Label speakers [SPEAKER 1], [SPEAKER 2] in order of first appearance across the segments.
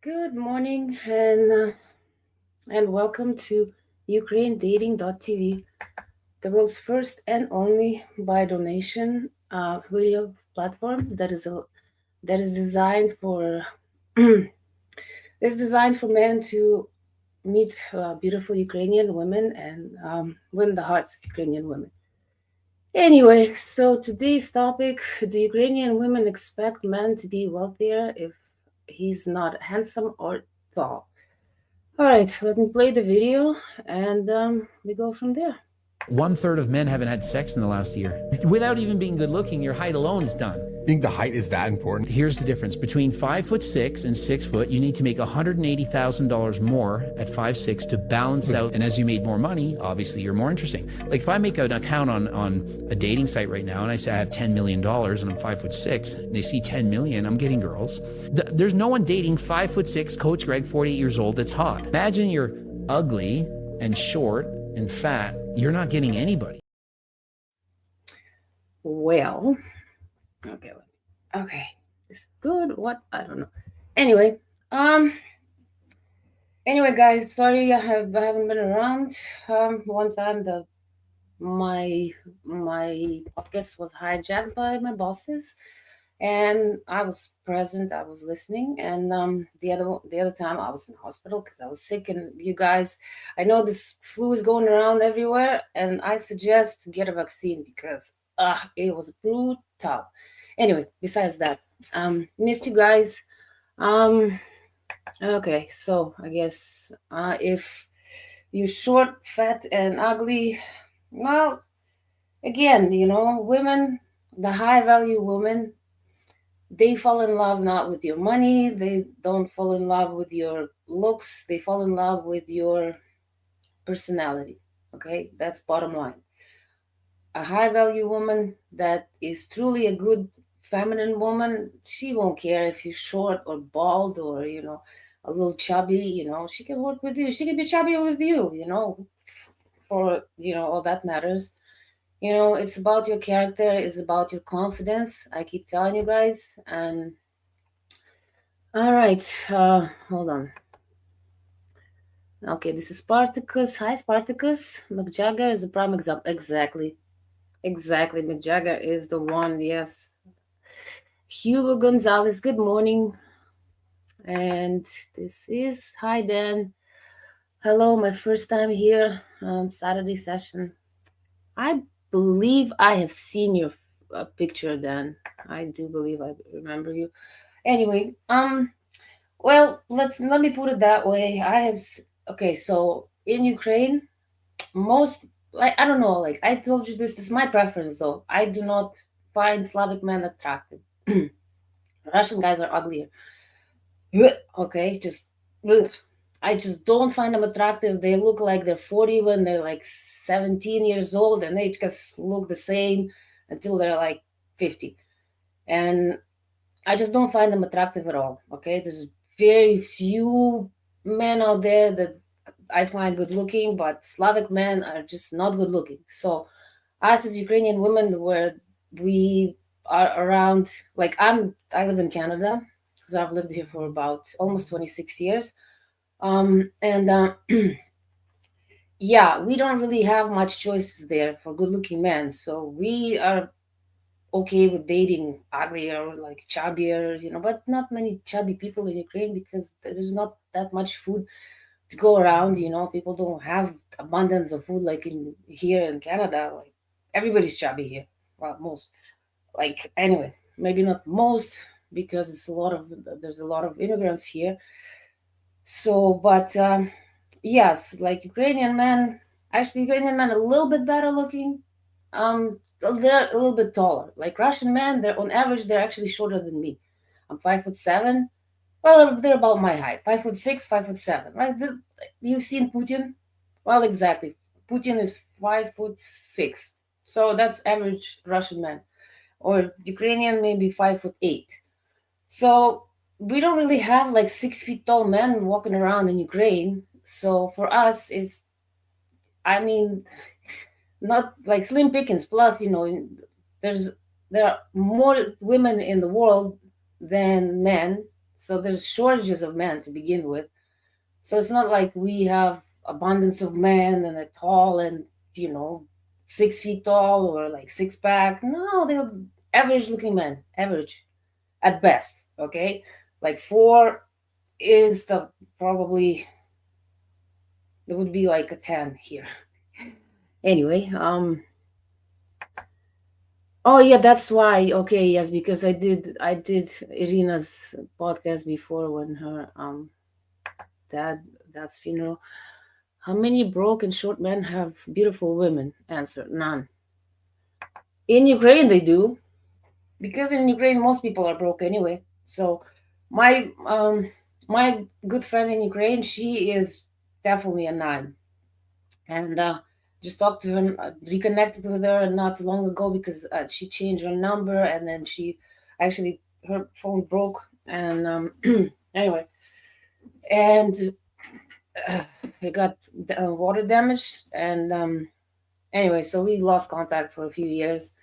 [SPEAKER 1] Good morning and welcome to UkraineDating.tv, the world's first and only by donation video platform that is designed for men to meet beautiful Ukrainian women and win the hearts of Ukrainian women. Anyway, so today's topic: do Ukrainian women expect men to be wealthier if he's not handsome or tall? All right, let me play the video and we go from there.
[SPEAKER 2] 1/3 of men haven't had sex in the last year. Without even being good looking, your height alone is done.
[SPEAKER 3] Think the height is that important?
[SPEAKER 2] Here's the difference. Between 5'6" and 6 foot, you need to make $180,000 more at 5'6" to balance out. And as you made more money, obviously you're more interesting. Like if I make an account on a dating site right now and I say I have $10 million and I'm 5'6", and they see 10 million, I'm getting girls. There's no one dating 5'6", Coach Greg, 48 years old, that's hot. Imagine you're ugly and short and fat, you're not getting anybody.
[SPEAKER 1] Well, okay, this is good. What? I don't know. Anyway, guys, sorry I haven't been around. One time my podcast was hijacked by my bosses, and I was present. I was listening, and the other time I was in hospital because I was sick. And you guys, I know this flu is going around everywhere, and I suggest to get a vaccine because it was brutal. Anyway, besides that, missed you guys. Okay, so I guess if you're short, fat, and ugly, well, again, women, the high value women, they fall in love not with your money, they don't fall in love with your looks, they fall in love with your personality. Okay, that's bottom line. A high value woman that is truly a good feminine woman, she won't care if you're short or bald or a little chubby. She can work with you, she can be chubby with you, for all that matters. It's about your character, it's about your confidence. I keep telling you guys. And all right, hold on. Okay, this is Spartacus. Hi, Spartacus. McJagger is a prime example. Exactly. McJagger is the one. Yes. Hugo Gonzalez. Good morning. And this is hi, Dan. Hello, my first time here. Saturday session. I believe I have seen your picture, Dan. I do believe I remember you. Anyway, well, let me put it that way. Okay, so in Ukraine, most, like, I don't know, like I told you, this is my preference though. I do not find Slavic men attractive. Russian guys are uglier. Okay, just I just don't find them attractive. They look like they're 40 when they're like 17 years old, and they just look the same until they're like 50. And I just don't find them attractive at all. Okay, there's very few men out there that I find good looking, but Slavic men are just not good looking. So us as Ukrainian women, where we are around, like I live in Canada because I've lived here for about almost 26 years. And yeah, we don't really have much choices there for good looking men. So we are okay with dating uglier or like chubbier, but not many chubby people in Ukraine because there's not that much food to go around. People don't have abundance of food like in here in Canada. Like everybody's chubby here. Well, most. Like anyway, maybe not most because there's a lot of immigrants here. So, but yes, like Ukrainian men, actually Ukrainian men a little bit better looking. They're a little bit taller. Like Russian men, they're on average they're actually shorter than me. I'm 5'7". Well, they're about my height, 5'6", 5'7". Like you've seen Putin. Well, exactly. Putin is 5'6". So that's average Russian man, or Ukrainian maybe 5'8". So we don't really have like 6 feet tall men walking around in Ukraine. So for us, I mean, not like slim pickings. Plus, there's there are more women in the world than men. So there's shortages of men to begin with. So it's not like we have abundance of men and they're tall and, you know, 6 feet tall or like six pack. No, they're average looking men, average at best. Okay. Like four is the probably, it would be like a 10 here. Anyway, oh yeah, that's why. Okay, yes, because I did Irina's podcast before when her dad dad's funeral. How many broke and short men have beautiful women? Answer: none. In Ukraine, they do, because in Ukraine most people are broke anyway. So, my good friend in Ukraine, she is definitely a nine, and just talked to her, reconnected with her not long ago because she changed her number, and then she actually her phone broke, and anyway, and uh, it got water damage, and anyway, so we lost contact for a few years,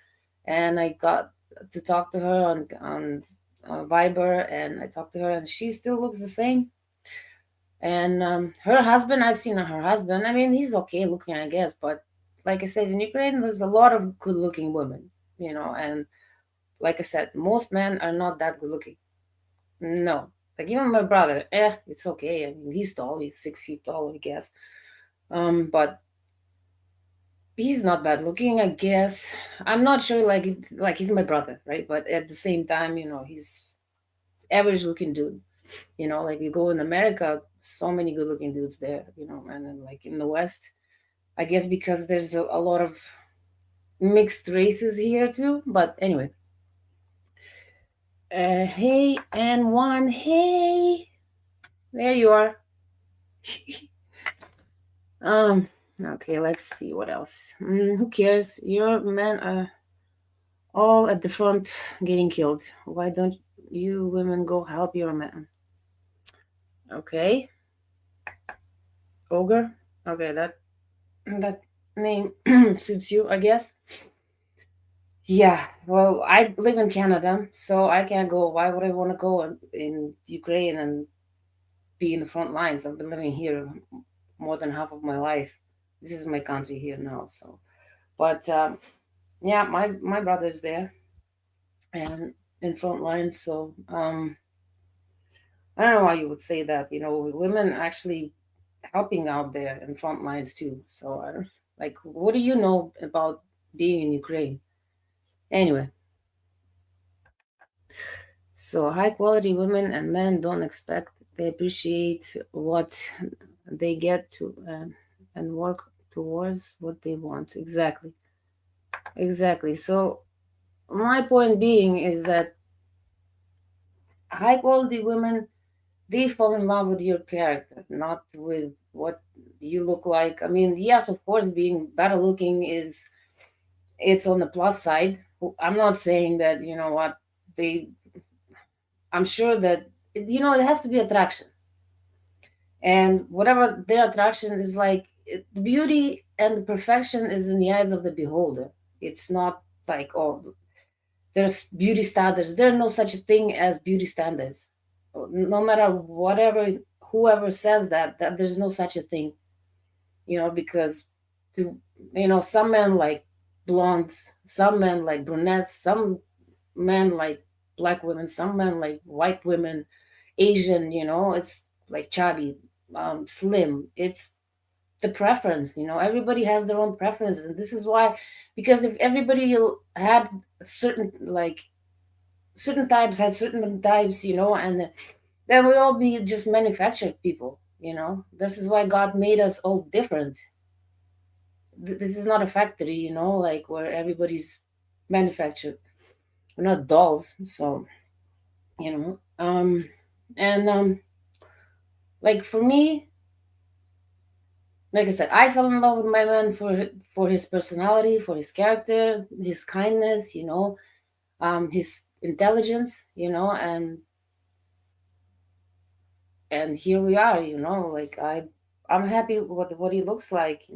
[SPEAKER 1] and I got to talk to her on Viber, and I talked to her, and she still looks the same. And her husband, I've seen her husband. I mean, he's okay looking, I guess, but like I said, in Ukraine, there's a lot of good-looking women, and like I said, most men are not that good-looking. No, like even my brother, it's okay. I mean, he's tall; he's 6 feet tall, I guess. But he's not bad looking, I guess. I'm not sure, like he's my brother, right? But at the same time, he's average looking dude. Like you go in America, so many good looking dudes there, and then like in the West, I guess because there's a lot of mixed races here too. But anyway, hey, and one, hey, there you are. um, okay, let's see what else. Who cares? Your men are all at the front getting killed. Why don't you women go help your men? Okay, ogre. Okay, that name suits you, I guess. Yeah, well, I live in Canada, so I can't go. Why would I want to go in Ukraine and be in the front lines? I've been living here more than half of my life. This is my country here now. So, but yeah, my brother's there and in front lines. So I don't know why you would say that. Women actually helping out there in front lines too. So I don't like. What do you know about being in Ukraine? Anyway, so high quality women and men don't expect. They appreciate what they get to and work towards what they want. Exactly. Exactly. So my point being is that high quality women, they fall in love with your character, not with what you look like. I mean, yes, of course, being better looking it's on the plus side. I'm not saying that, what, they I'm sure that it has to be attraction. And whatever their attraction is, like, beauty and perfection is in the eyes of the beholder. It's not like, oh, there's beauty standards. There are no such a thing as beauty standards. No matter whatever, whoever says that there's no such a thing, because to, some men like blondes, some men like brunettes, some men like black women, some men like white women, Asian, it's like chubby, slim. It's the preference, everybody has their own preference. And this is why, because if everybody had certain, like, certain types had certain types, and then we all be just manufactured people. This is why God made us all different. This is not a factory, like where everybody's manufactured. We're not dolls. So, and like for me, like I said, I fell in love with my man for his personality, for his character, his kindness, his intelligence, and here we are, like I'm happy with what he looks like.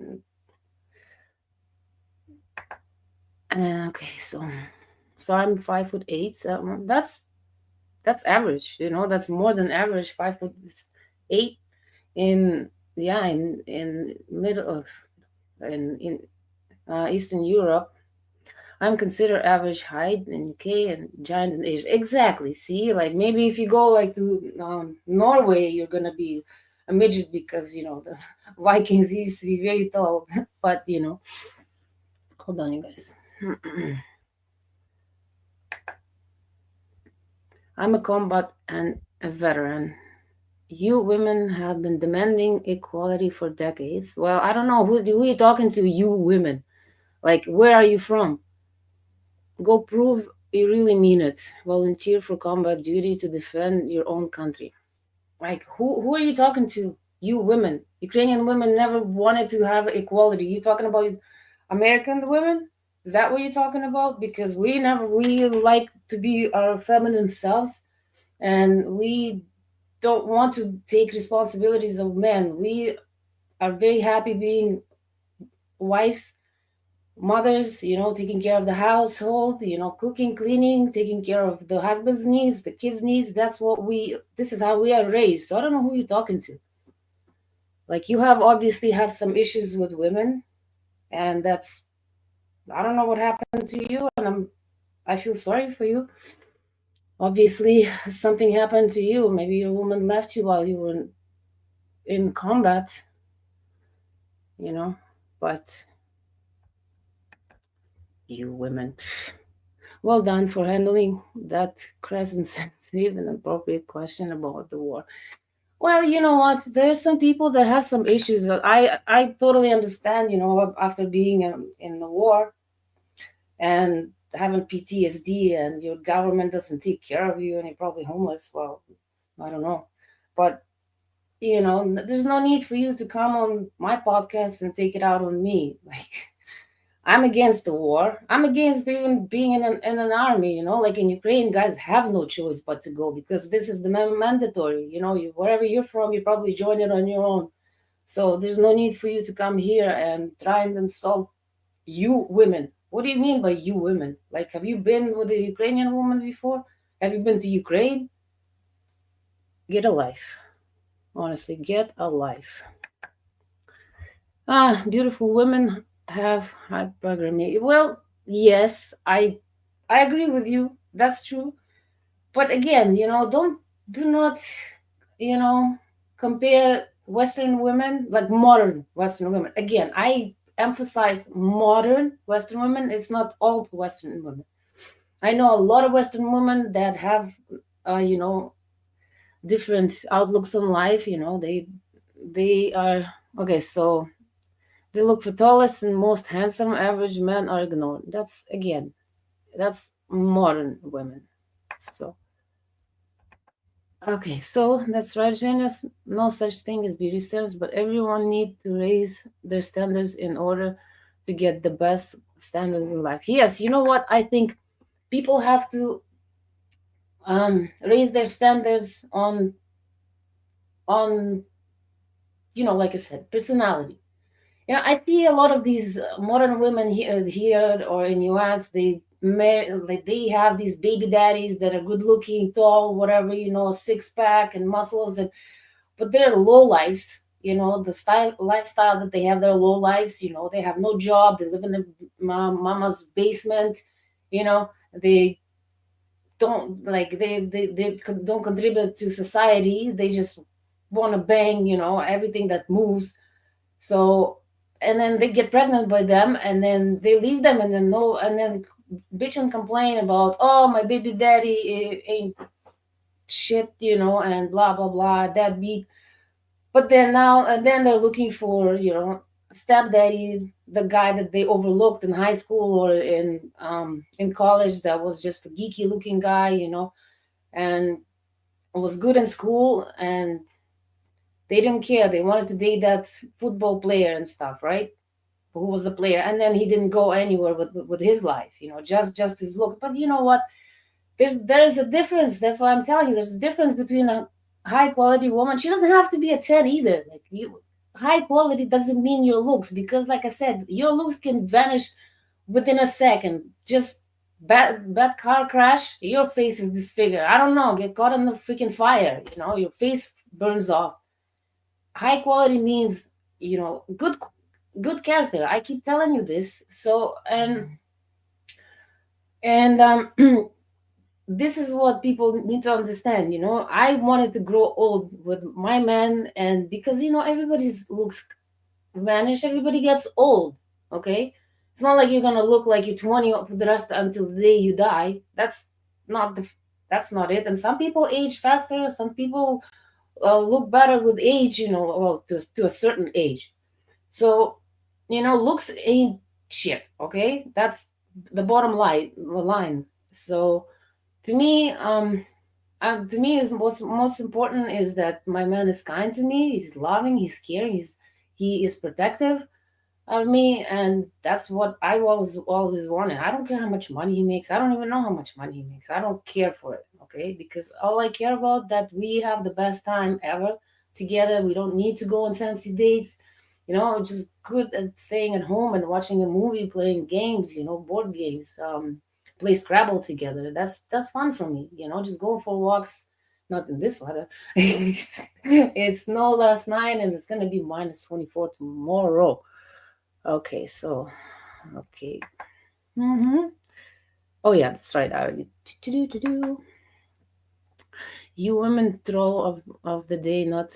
[SPEAKER 1] Okay, so I'm 5'8", so That's average, that's more than average. 5'8" in, yeah, in middle of, in Eastern Europe. I'm considered average height in UK and giant in Asia. Exactly. See, like maybe if you go like to Norway, you're gonna be a midget because the Vikings used to be very tall. But hold on, you guys. I'm a combat and a veteran. You women have been demanding equality for decades. Well, I don't know who are you talking to. You women, like where are you from? Go prove you really mean it. Volunteer for combat duty to defend your own country. Like who are you talking to? You women. Ukrainian women never wanted to have equality. You talking about American women? Is that what you're talking about? Because we like to be our feminine selves, and we don't want to take responsibilities of men. We are very happy being wives, mothers, taking care of the household, cooking, cleaning, taking care of the husband's needs, the kids' needs. This is how we are raised. So I don't know who you're talking to. Like you obviously have some issues with women, and I don't know what happened to you, and I feel sorry for you. Obviously, something happened to you. Maybe your woman left you while you were in combat, you know, but you women. Well done for handling that crescent sensitive and appropriate question about the war. Well, you know what? There's some people that have some issues. I totally understand. After being in the war and having PTSD, and your government doesn't take care of you, and you're probably homeless. Well, I don't know, but there's no need for you to come on my podcast and take it out on me. Like I'm against the war. I'm against even being in an army. Like in Ukraine, guys have no choice but to go because this is the mandatory. Wherever you're from, you probably join it on your own. So there's no need for you to come here and try and insult you women. What do you mean by you women? Like, have you been with a Ukrainian woman before? Have you been to Ukraine? Get a life. Honestly, get a life. Beautiful women have hypergamy. Well, yes, I agree with you. That's true. But again, do not, you know, compare Western women, like modern Western women. Again, I emphasize modern Western women. It's not all Western women. I know a lot of Western women that have, uh, you know, different outlooks on life. They are okay. So they look for tallest and most handsome. Average men are ignored. That's modern women. So okay, so that's right, genius. No such thing as beauty standards, but everyone need to raise their standards in order to get the best standards in life. Yes, you know what? I think people have to raise their standards on like I said, personality. I see a lot of these modern women here or in US. Like they have these baby daddies that are good looking, tall, whatever, six pack and muscles, but they're low lives. The lifestyle that they have, they're low lives. They have no job. They live in the mama's basement. They don't like they don't contribute to society. They just want to bang, everything that moves. So, and then they get pregnant by them, and then they leave them, and then no, and then bitch and complain about, oh, my baby daddy ain't shit, and blah blah blah, deadbeat. But then now and then they're looking for, stepdaddy, the guy that they overlooked in high school or in college, that was just a geeky looking guy, and was good in school, and they didn't care. They wanted to date that football player and stuff, right? Who was a player, and then he didn't go anywhere with his life, just his looks. But you know what? There's a difference. That's why I'm telling you. There's a difference between a high quality woman. She doesn't have to be a 10 either. Like high quality doesn't mean your looks, because like I said, your looks can vanish within a second. Just bad car crash, your face is disfigured. I don't know, get caught in the freaking fire, your face burns off. High quality means, good character. I keep telling you this. So and this is what people need to understand. I wanted to grow old with my man, and because everybody's looks vanish, everybody gets old. Okay, it's not like you're gonna look like you're 20 for the rest until the day you die. Not the that's not it. And some people age faster, some people look better with age, well, to a certain age. So, looks ain't shit. Okay, that's the bottom line. So to me is what's most important is that my man is kind to me, he's loving, he's caring, he is protective of me, and that's what I always wanted. I don't care how much money he makes. I don't even know how much money he makes. I don't care for it, okay? Because all I care about that we have the best time ever together. We don't need to go on fancy dates. Just good at staying at home and watching a movie, playing games, board games, play Scrabble together. That's fun for me. Just going for walks. Not in this weather. It's snow last night, and it's gonna be -24 tomorrow. Okay, so okay. Mm-hmm. Oh yeah, that's right. I already do. You women troll of the day, not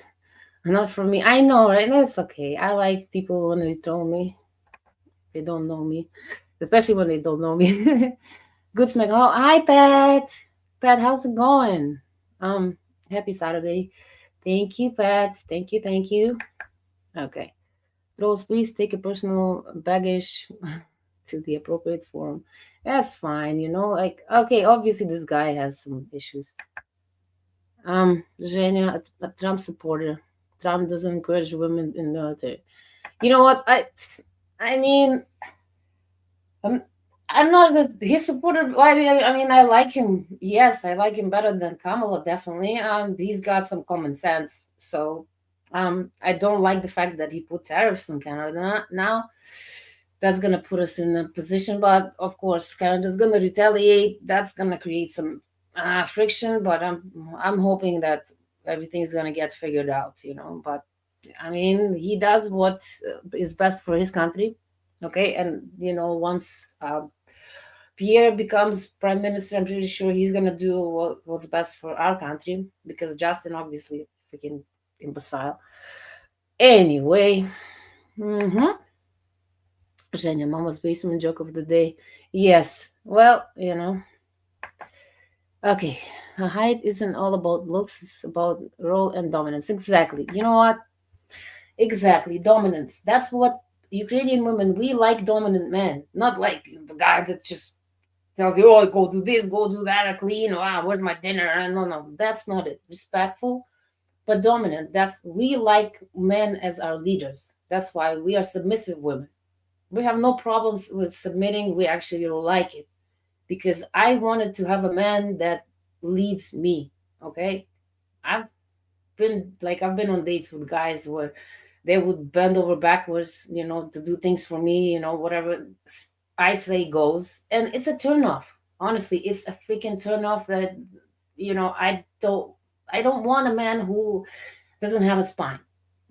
[SPEAKER 1] for me. I know, right? That's okay. I like people when they troll me. They don't know me, especially when they don't know me. Good smack. Oh, hi, Pat. Pat, how's it going? Happy Saturday. Thank you, Pat. Thank you, thank you. Okay. Trolls, please take a personal baggage to the appropriate forum. That's fine, like, okay, obviously this guy has some issues. Zhenya, a Trump supporter. Trump doesn't encourage women in the military. You know what? I mean, I'm, I'm not his supporter. I mean, I like him. Yes, I like him better than Kamala, definitely. He's got some common sense. So, I don't like the fact that he put tariffs on Canada now. That's gonna put us in a position, but of course, Canada's gonna retaliate. That's gonna create some friction. But I'm hoping that everything's gonna get figured out. But I mean, he does what is best for his country. Okay, and once Pierre becomes prime minister, I'm pretty sure he's gonna do what's best for our country, because Justin obviously freaking imbecile. Anyway, mm-hmm. Zhenya, Mama's basement joke of the day. Yes, well, okay. Height isn't all about looks; it's about role and dominance. Exactly. You know what? Exactly, dominance. That's what Ukrainian women, we like dominant men, not like the guy that just tells you, oh, go do this, go do that, I clean, where's my dinner? No, no, that's not it. Respectful, but dominant. We like men as our leaders. That's why we are submissive women. We have no problems with submitting. We actually like it, because I wanted to have a man that leads me. Okay. I've I've been on dates with guys where they would bend over backwards, to do things for me, whatever I say goes. And it's a turn off. Honestly, it's a freaking turn off that, I don't want a man who doesn't have a spine.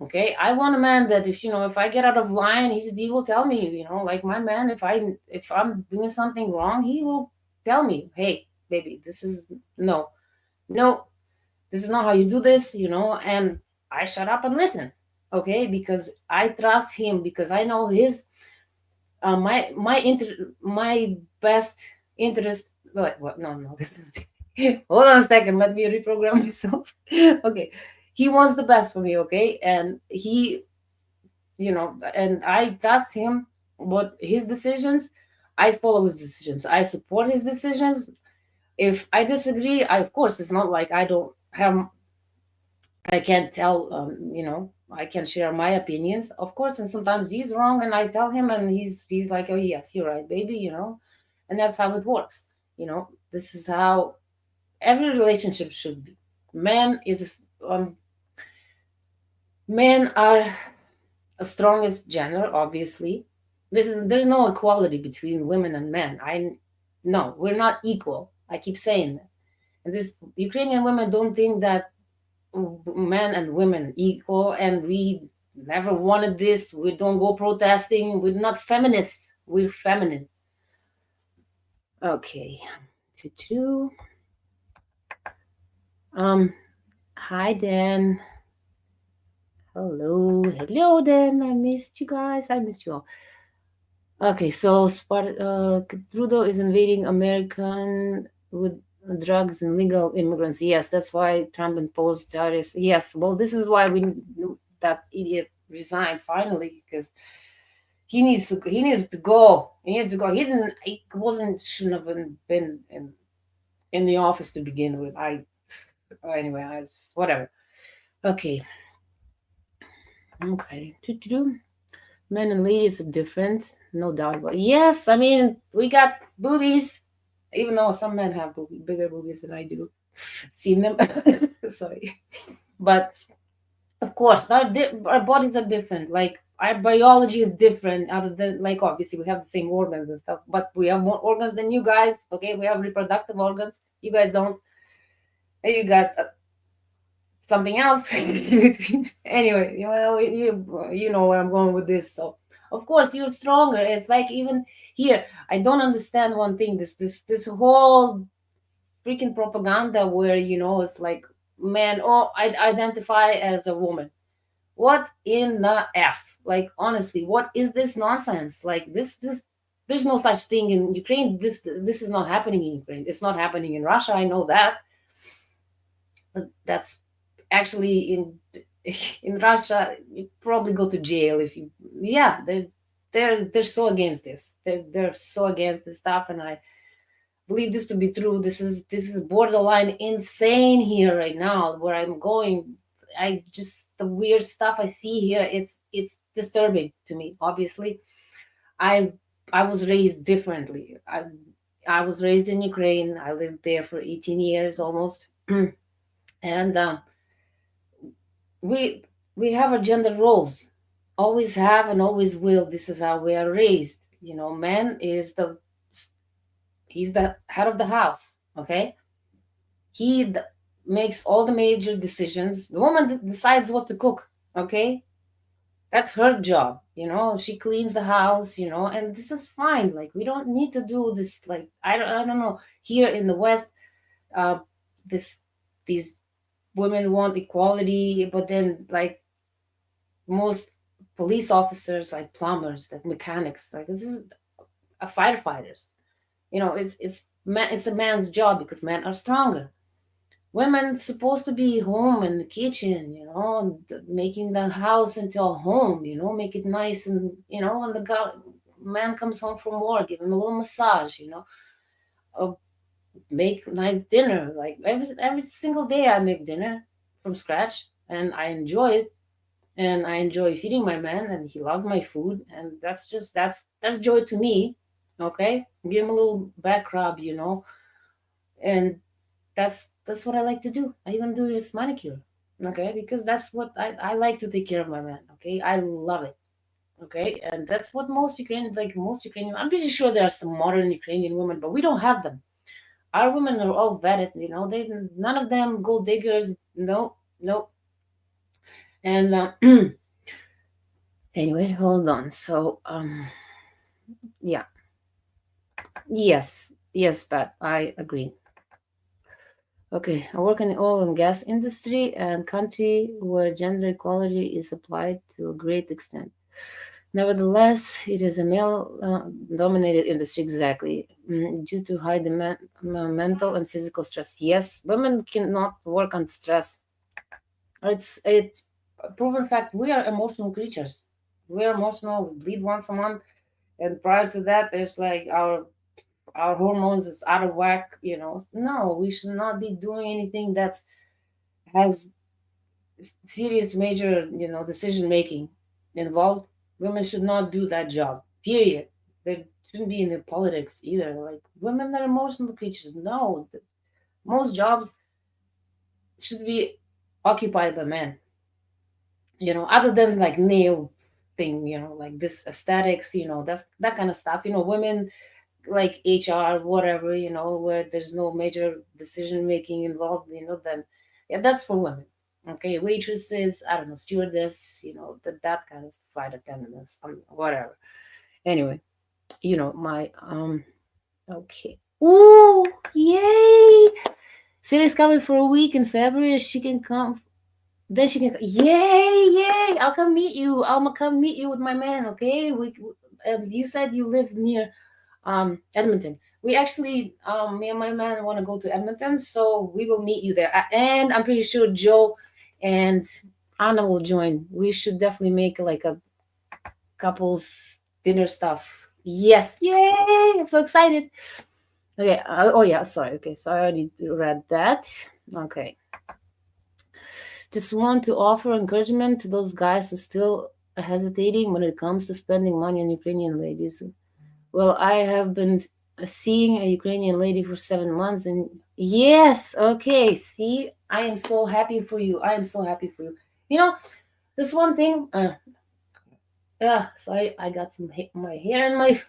[SPEAKER 1] Okay. I want a man that if I get out of line, he will tell me, like my man, if I'm doing something wrong, he will tell me, hey, baby, this is no, this is not how you do this, and I shut up and listen. Okay, because I trust him, because I know his my best interest. Like what? No, no, this hold on a second, let me reprogram myself. Okay, he wants the best for me. Okay, and and I trust him. What his decisions, I follow his decisions, I support his decisions. If I disagree, of course, it's not like I can't tell, I can share my opinions, of course, and sometimes he's wrong, and I tell him, and he's like, oh yes, you're right, baby, and that's how it works. This is how every relationship should be. Men is Men are a strongest gender, obviously. There's no equality between women and men. No, we're not equal. I keep saying that. And this Ukrainian women don't think that men and women equal, and we never wanted this. We don't go protesting. We're not feminists. We're feminine. Okay. Two. Um. Hi, Dan. Hello, Dan. I missed you guys. I missed you all. Okay, so Trudeau is invading American with drugs and legal immigrants. Yes, that's why Trump imposed tariffs. Yes, well, this is why we that idiot resigned finally, because he needed to go. He needed to go. He didn't. He wasn't shouldn't have been in the office to begin with. Anyway. Whatever. Okay. Okay. Men and ladies are different, no doubt about it. Yes, I mean, we got boobies, even though some men have bigger boobies than I do. Seen them. Sorry. But of course, our bodies are different. Like, our biology is different, other than, like, obviously, we have the same organs and stuff, but we have more organs than you guys. Okay, we have reproductive organs. You guys don't. And you got something else anyway, you know where I'm going with this. So of course you're stronger. It's like, even here, I don't understand one thing, this whole freaking propaganda where, it's like, man, oh, I identify as a woman. What in the f, like, honestly, what is this nonsense? Like, this there's no such thing in Ukraine. This is not happening in Ukraine. It's not happening in Russia, I know that. But that's actually in Russia, you probably go to jail if you. Yeah, they're so against this. They're so against this stuff, and I believe this to be true. This is borderline insane here right now where I'm going. I just, the weird stuff I see here, it's disturbing to me. Obviously, I I was raised differently. I was raised in Ukraine. I lived there for 18 years almost, and we we have our gender roles, always have and always will. This is how we are raised. Man is he's the head of the house. Okay, he makes all the major decisions. The woman decides what to cook. Okay, that's her job. She cleans the house. And this is fine. Like, we don't need to do this. Like, I don't know, here in the West, uh this these women want equality, but then, like, most police officers, like plumbers, like mechanics, like, this is firefighters. It's a man's job because men are stronger. Women supposed to be home in the kitchen, making the house into a home, make it nice. And when the man comes home from work, give him a little massage, uh, make nice dinner. Like, every single day I make dinner from scratch, and I enjoy it. And I enjoy feeding my man, and he loves my food, and that's joy to me. Okay, give him a little back rub, and that's what I like to do. I even do his manicure, okay, because that's what I like to take care of my man. Okay, I love it. Okay, and that's what most Ukrainian. I'm pretty sure there are some modern Ukrainian women, but we don't have them. Our women are all vetted. They none of them gold diggers. No, no. And anyway, hold on. So, yeah, yes, but I agree. Okay, I work in the oil and gas industry and country where gender equality is applied to a great extent. Nevertheless, it is a male-dominated industry, exactly, due to high demand, mental and physical stress. Yes, women cannot work on stress. It's a proven fact. We are emotional creatures. We are emotional. We bleed once a month, and prior to that, there's like our hormones is out of whack. No, we should not be doing anything that's has serious major decision making involved. Women should not do that job, period. They shouldn't be in the politics either. Like, women are emotional creatures. No, most jobs should be occupied by men, other than like nail thing, like this aesthetics, that's that kind of stuff. Women like HR, whatever, where there's no major decision making involved, then yeah, that's for women. Okay, waitresses, I don't know, stewardess, that kind of flight attendants, whatever. Anyway, my okay. Ooh, yay! Sally's coming for a week in February. She can come. Then she can. Yay! Yay! I'll come meet you. I'll come meet you with my man. Okay. You said you live near Edmonton. We actually me and my man want to go to Edmonton, so we will meet you there. And I'm pretty sure Joe and Anna will join. We should definitely make like a couples dinner stuff. Yes. Yay! I'm so excited. Okay. Oh yeah. Sorry. Okay. So I already read that. Okay. Just want to offer encouragement to those guys who still hesitating when it comes to spending money on Ukrainian ladies. Well, I have been seeing a Ukrainian lady for 7 months, and yes, okay. See, I am so happy for you. I am so happy for you. You know, this one thing. Yeah, so I got some my hair in my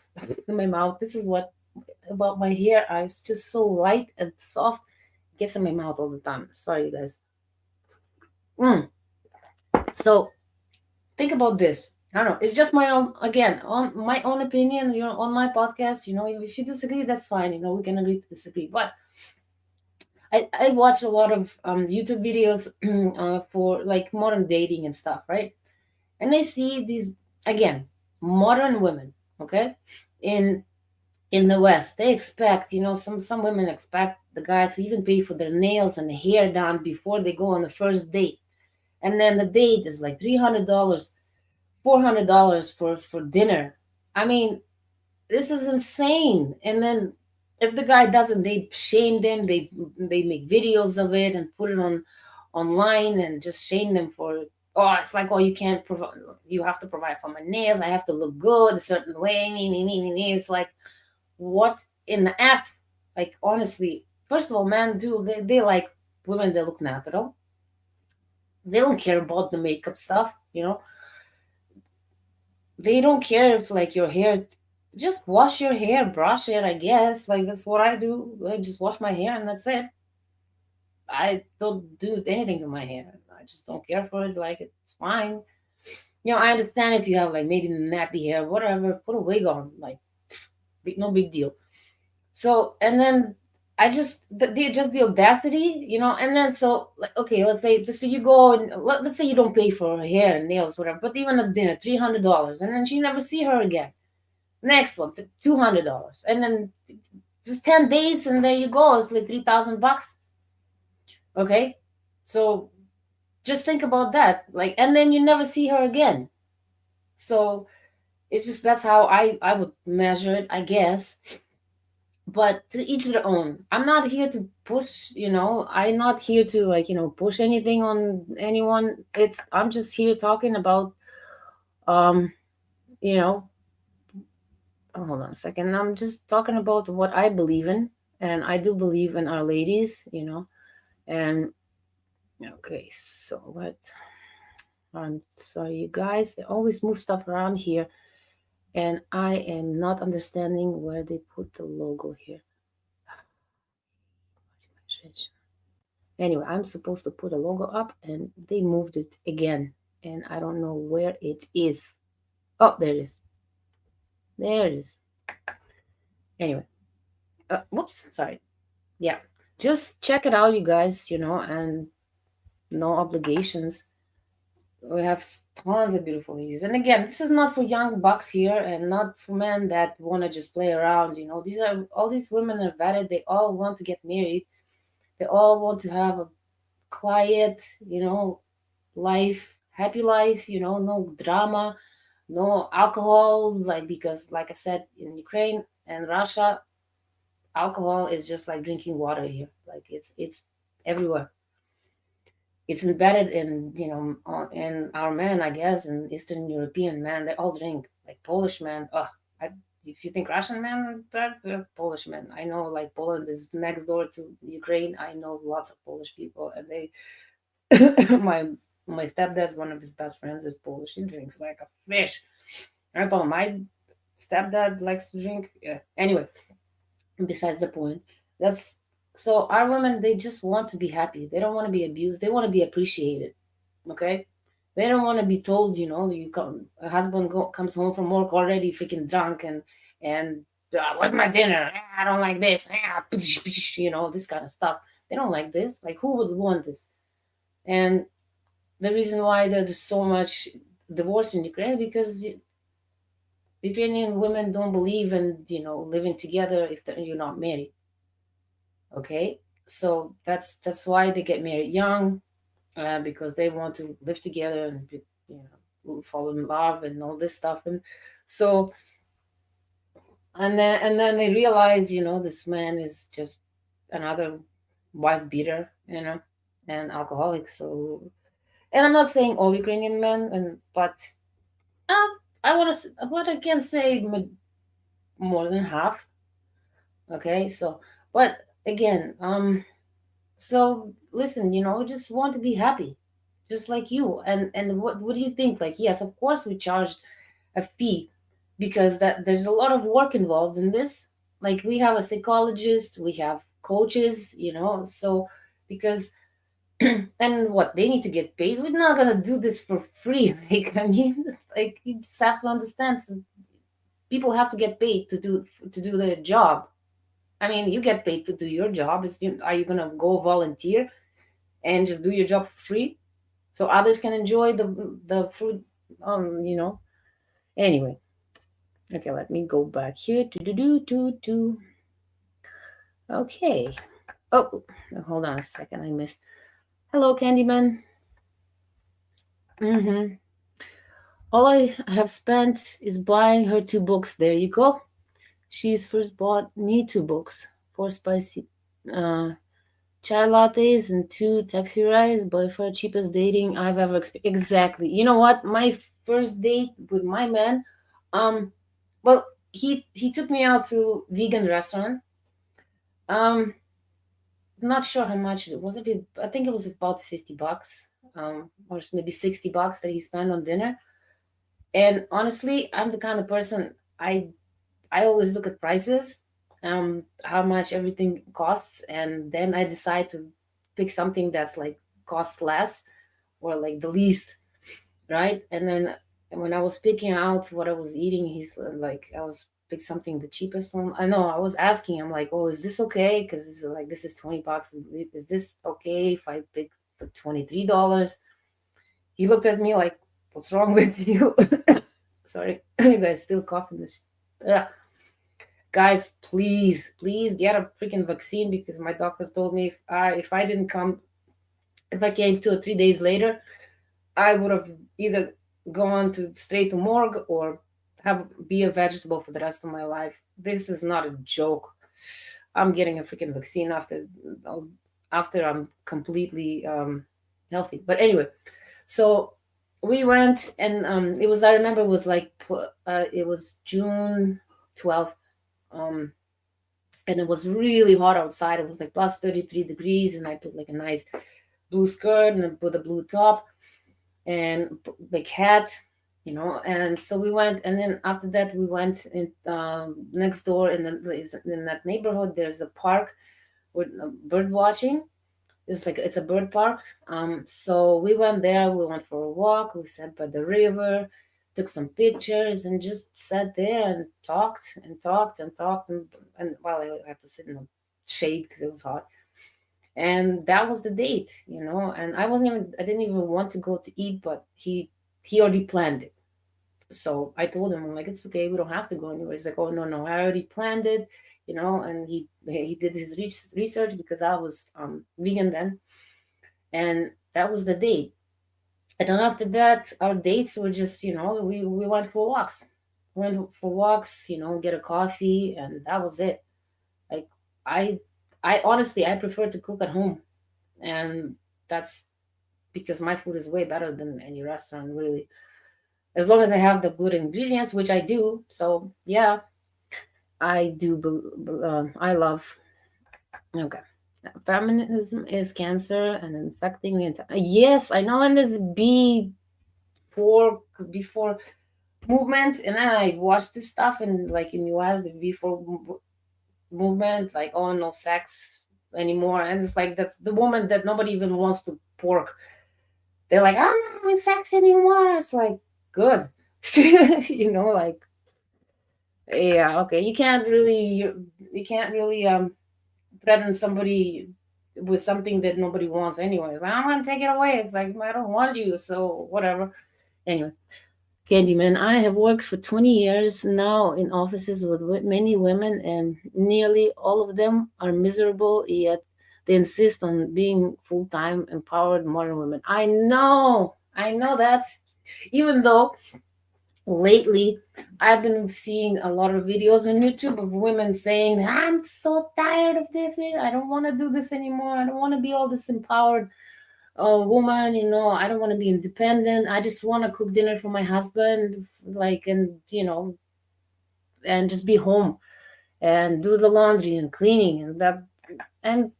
[SPEAKER 1] in my mouth. This is what about my hair. It's just so light and soft. Gets in my mouth all the time. Sorry, you guys. Mm. So think about this. I don't know. It's just my own, again, on my own opinion. On my podcast. If you disagree, that's fine. We can agree to disagree. But I watch a lot of YouTube videos for like modern dating and stuff, right? And I see these again modern women. Okay, in in the West, they expect, some women expect the guy to even pay for their nails and hair done before they go on the first date, and then the date is like $300, $400 for dinner. I mean, this is insane. And then if the guy doesn't, they shame them. They make videos of it and put it on online and just shame them for it. Oh, it's like, oh, you can't provide. You have to provide for my nails. I have to look good a certain way. It's like, what in the F? Like, honestly, first of all, men do they like women that look natural. They don't care about the makeup stuff. They don't care if like your hair. Just wash your hair, brush it. I guess like that's what I do. I just wash my hair and that's it. I don't do anything to my hair. I just don't care for it. Like it's fine. I understand if you have like maybe nappy hair, whatever. Put a wig on, like no big deal. So and then just the audacity, and then so like okay, let's say so you go and let's say you don't pay for her hair and nails, whatever, but even a dinner, $300, and then she never see her again. Next one, $200, and then just 10 dates, and there you go. It's like $3,000. Okay, so just think about that. Like, and then you never see her again. So it's just that's how I would measure it, I guess. But to each their own. I'm not here to push. I'm not here to like push anything on anyone. I'm just here talking about um you know oh, hold on a second. I'm just talking about what I believe in, and I do believe in our ladies. And okay, so what? I'm sorry, you guys. They always move stuff around here, and I am not understanding where they put the logo here. Anyway, I'm supposed to put a logo up, and they moved it again, and I don't know where it is. Oh, there it is. There it is. Anyway, whoops, sorry. Yeah, just check it out, you guys. And no obligations. We have tons of beautiful ladies. And again, this is not for young bucks here and not for men that want to just play around. These are all these women are vetted. They all want to get married. They all want to have a quiet, life, happy life, no drama, no alcohol. Like, because, like I said, in Ukraine and Russia, alcohol is just like drinking water here. Like, it's everywhere. It's embedded in in our men, I guess, and Eastern European men. They all drink. Like Polish men. If you think Russian men are bad, they're Polish men. I know, like, Poland is next door to Ukraine. I know lots of Polish people, and they my stepdad's one of his best friends is Polish. He drinks like a fish. I told him I Stepdad likes to drink. Yeah. Anyway, besides the point. That's so our women, they just want to be happy. They don't want to be abused. They want to be appreciated. Okay? They don't want to be told, you come a husband comes home from work already freaking drunk and where's my dinner? I don't like this. This kind of stuff. They don't like this. Like who would want this? And the reason why there's so much divorce in Ukraine because Ukrainian women don't believe in living together if you're not married. Okay, so that's why they get married young, because they want to live together and fall in love and all this stuff. And so and then they realize this man is just another wife beater, and alcoholic. So, and I'm not saying all Ukrainian men, but uh, I want to, but I can say more than half. Okay, so but again, so listen, we just want to be happy, just like you. And what do you think? Like, yes, of course we charged a fee because that there's a lot of work involved in this. Like we have a psychologist, we have coaches, so because and what they need to get paid. We're not gonna do this for free. Like I mean, like you just have to understand. So people have to get paid to do their job. I mean, you get paid to do your job. Are you gonna go volunteer and just do your job for free so others can enjoy the fruit? Anyway, okay, let me go back here. Do. Okay. Oh, hold on a second. I missed. Hello, Candyman. Mm-hmm. All I have spent is buying her 2 books. There you go. She's first bought me 2 books, 4 spicy uh, chai lattes and 2 taxi rides, by far cheapest dating I've ever experienced. Exactly. You know what? My first date with my man, um, well, he took me out to vegan restaurant. Um, not sure how much it was. I think it was about $50, or maybe $60 that he spent on dinner. And honestly, I'm the kind of person I always look at prices, how much everything costs, and then I decide to pick something that's like costs less or like the least, right? And then when I was picking out what I was eating, he's like, I was pick something the cheapest one. I know I was asking him like, oh, is this okay? Because this is $20. Is this okay if I pick for $23? He looked at me like, what's wrong with you? Sorry, you guys still coughing this. Ugh. Guys, please get a freaking vaccine because my doctor told me if I didn't come, if I came 2 or 3 days later, I would have either gone to straight to morgue or have be a vegetable for the rest of my life. This is not a joke. I'm getting a freaking vaccine after I'm completely healthy. But anyway, so we went and it was, I remember it was like it was June 12th, um, and it was really hot outside. It was like plus 33 degrees, and I put like a nice blue skirt and I put a blue top and big hat, and so we went. And then after that we went in, next door in that neighborhood there's a park with bird watching. It's a bird park. So we went there, we went for a walk, we sat by the river, took some pictures, and just sat there and talked and talked and talked. And well, I had to sit in the shade because it was hot. And that was the date, and I didn't even want to go to eat, but he already planned it. So I told him, I'm like, it's okay, we don't have to go anywhere. He's like, oh, no, I already planned it, and he did his research because I was vegan then. And that was the date. And then after that, our dates were just, we went for walks. Went for walks, get a coffee, and that was it. Like I I honestly I prefer to cook at home. And that's because my food is way better than any restaurant, really. As long as I have the good ingredients, which I do. So yeah, I do. I love. Okay. Feminism is cancer and infecting the entire. Yes, I know. And this before. movement, and then I watch this stuff, and like in US, the before movement, like, oh, no sex anymore, and it's like that's the woman that nobody even wants to pork. They're like, I'm not having sex anymore. It's like, good. Like, yeah, okay. You can't really threaten somebody with something that nobody wants anyways. I'm gonna take it away. It's like, I don't want you, so whatever. Anyway, Candyman, I have worked for 20 years now in offices with many women, and nearly all of them are miserable, yet they insist on being full time, empowered modern women. I know that. Even though lately I've been seeing a lot of videos on YouTube of women saying, I'm so tired of this. I don't want to do this anymore. I don't want to be all this empowered woman. I don't want to be independent. I just want to cook dinner for my husband, like, and just be home and do the laundry and cleaning and that. And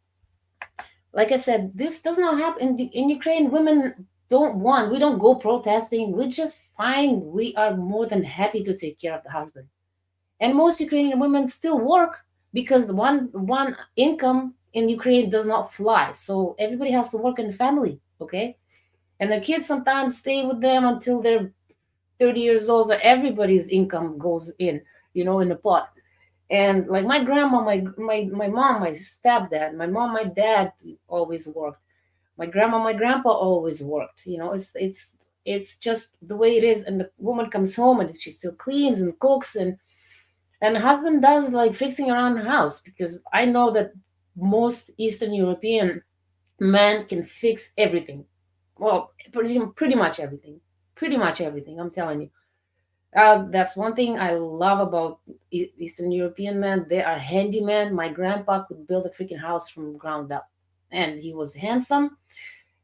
[SPEAKER 1] like I said, this does not happen in Ukraine. Women we don't go protesting. We just find we are more than happy to take care of the husband. And most Ukrainian women still work because the one income in Ukraine does not fly. So everybody has to work in the family, okay? And the kids sometimes stay with them until they're 30 years old. So everybody's income goes in the pot. And like my grandma, my mom, my stepdad, my mom, my dad always worked. My grandma, my grandpa always worked. It's just the way it is. And the woman comes home and she still cleans and cooks, and the husband does like fixing around the house, because I know that most Eastern European men can fix everything. Well, pretty much everything. Pretty much everything. I'm telling you. That's one thing I love about Eastern European men. They are handymen. My grandpa could build a freaking house from ground up, and he was handsome,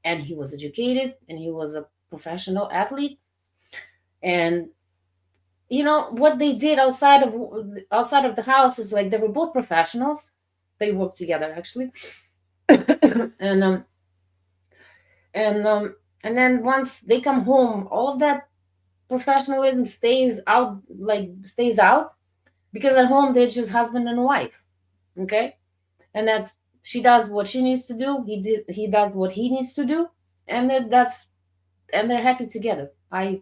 [SPEAKER 1] and he was educated, and he was a professional athlete. And what they did outside of the house is like they were both professionals. They worked together actually, and and um, and then once they come home, all of that professionalism stays out, because at home they're just husband and wife, okay? And that's she does what she needs to do, he does what he needs to do, and they're happy together. I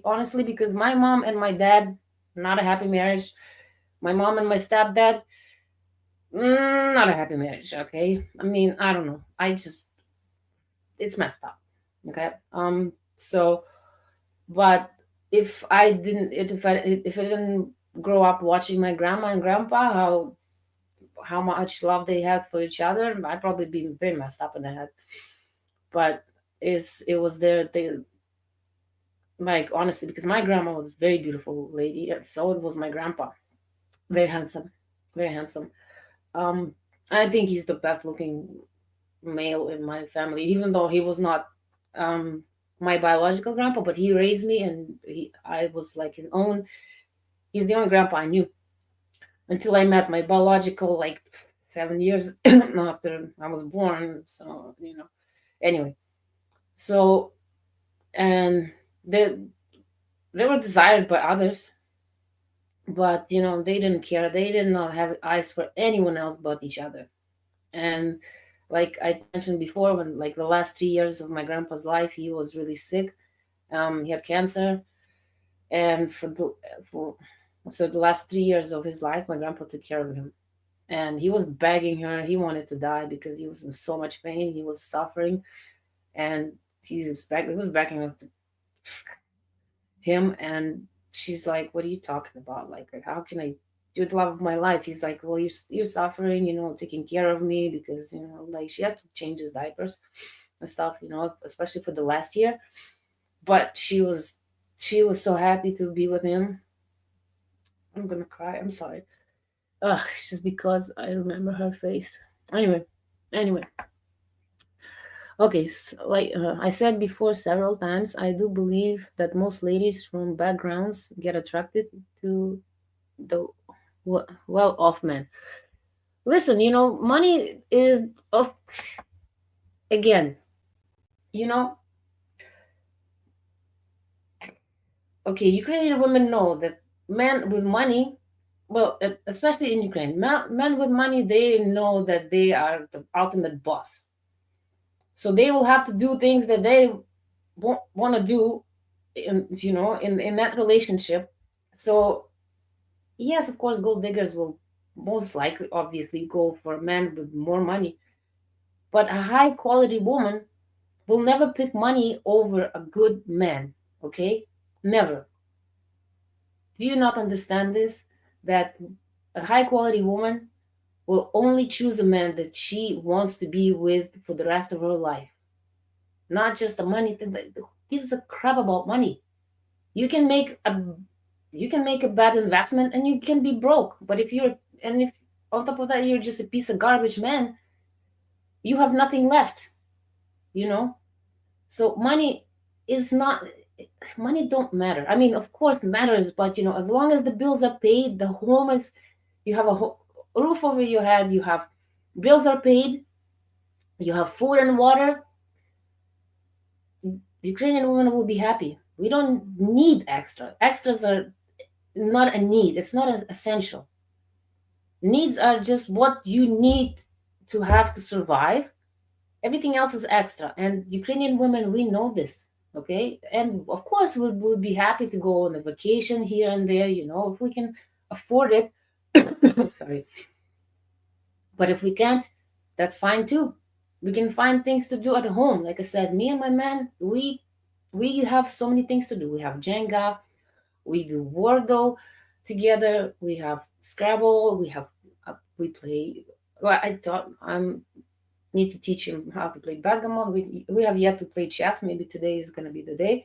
[SPEAKER 1] honestly, because my mom and my dad, not a happy marriage. My mom and my stepdad, not a happy marriage. Okay, I mean, I don't know. I just it's messed up. Okay, so, but if I didn't grow up watching my grandma and grandpa, how much love they had for each other, I'd probably be very messed up in the head. But it was there. They, like, honestly, because my grandma was a very beautiful lady, and so it was my grandpa. Very handsome, very handsome. Um, I think he's the best looking male in my family, even though he was not um my biological grandpa, but he raised me, and I was like his own. He's the only grandpa I knew until I met my biological, like 7 years after I was born. So anyway, so, and they they were desired by others, but they didn't care. They did not have eyes for anyone else but each other. And like I mentioned before, when like the last 3 years of my grandpa's life, he was really sick. He had cancer, and for so the last 3 years of his life, my grandpa took care of him, and he was begging her. He wanted to die because he was in so much pain. He was suffering, and he was begging her to him. And she's like, what are you talking about? Like, how can I do the love of my life? He's like, well, you're suffering, taking care of me, because like she had to change his diapers and stuff, especially for the last year. But she was so happy to be with him. I'm gonna cry, I'm sorry. Ugh, it's just because I remember her face. Anyway, okay, like I said before several times, I do believe that most ladies from backgrounds get attracted to the well-off men. Listen, money is of again, you know, Okay, Ukrainian women know that men with money, well, especially in Ukraine, men with money, they know that they are the ultimate boss. So they will have to do things that they want to do, in that relationship. So yes, of course, gold diggers will most likely, obviously, go for a man with more money. But a high quality woman will never pick money over a good man. Okay, never. Do you not understand this? That a high quality woman will only choose a man that she wants to be with for the rest of her life, not just the money thing. Who gives a crap about money? You can make a bad investment and you can be broke. But if on top of that you're just a piece of garbage man, you have nothing left. You know. So is not money don't matter. I mean, of course, it matters, but as long as the bills are paid, the home is you have a roof over your head, you have bills are paid, you have food and water. Ukrainian women will be happy. We don't need extra. Extras are not a need. It's not as essential. Needs are just what you need to have to survive. Everything else is extra. And Ukrainian women, we know this. Okay. And of course, we would be happy to go on a vacation here and there, if we can afford it. Sorry. But if we can't, that's fine too. We can find things to do at home. Like I said, me and my man, we have so many things to do. We have Jenga, we do Wordle together, we have Scrabble, we play. Well, I taught need to teach him how to play backgammon. We have yet to play chess. Maybe today is gonna be the day.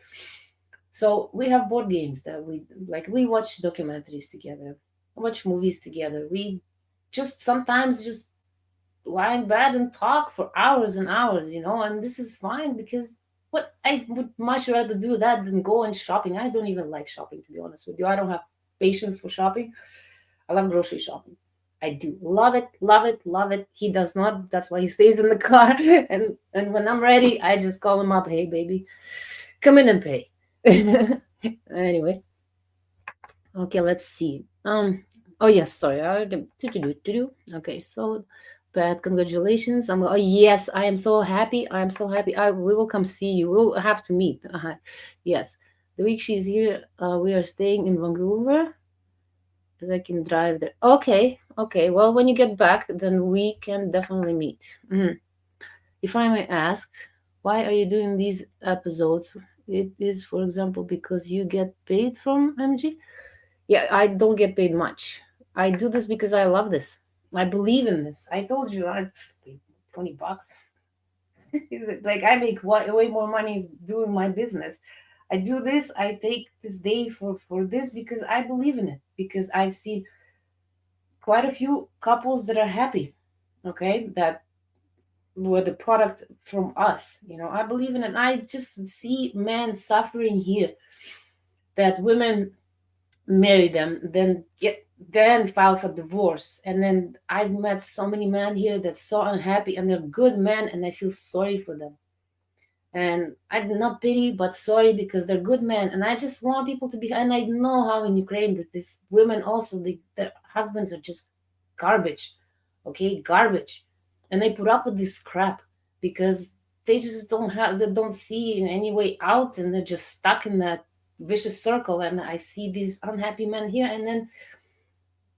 [SPEAKER 1] So we have board games that we like. We watch documentaries together, watch movies together. We just sometimes just lie in bed and talk for hours and hours, and this is fine because what I would much rather do that than go and shopping. I don't even like shopping, to be honest with you. I don't have patience for shopping. I love grocery shopping. I do love it, love it, love it. He does not. That's why he stays in the car. And when I'm ready, I just call him up. Hey, baby, come in and pay. Anyway, okay, let's see. Oh yes, sorry. Okay, so Pat, congratulations. Oh yes, I am so happy. I am so happy. We will come see you. We'll have to meet. Yes, the week she's here, we are staying in Vancouver. I can drive there. Okay, okay. Well, when you get back, then we can definitely meet. If I may ask, why are you doing these episodes? It is, for example, because you get paid from MG? Yeah, I don't get paid much. I do this because I love this. I believe in this. I told you I paid $20. Like I make way more money doing my business. I do this. I take this day for this because I believe in it. Because I've seen quite a few couples that are happy. Okay, that were the product from us. I believe in it. I just see men suffering here. That women marry them, then file for divorce. And then I've met so many men here that's so unhappy and they're good men and I feel sorry for them. And I'm not pity but sorry because they're good men. And I just want people to be, and I know how in Ukraine that these women also their husbands are just garbage. Okay, garbage. And they put up with this crap because they don't see in any way out and they're just stuck in that vicious circle. And I see these unhappy men here, and then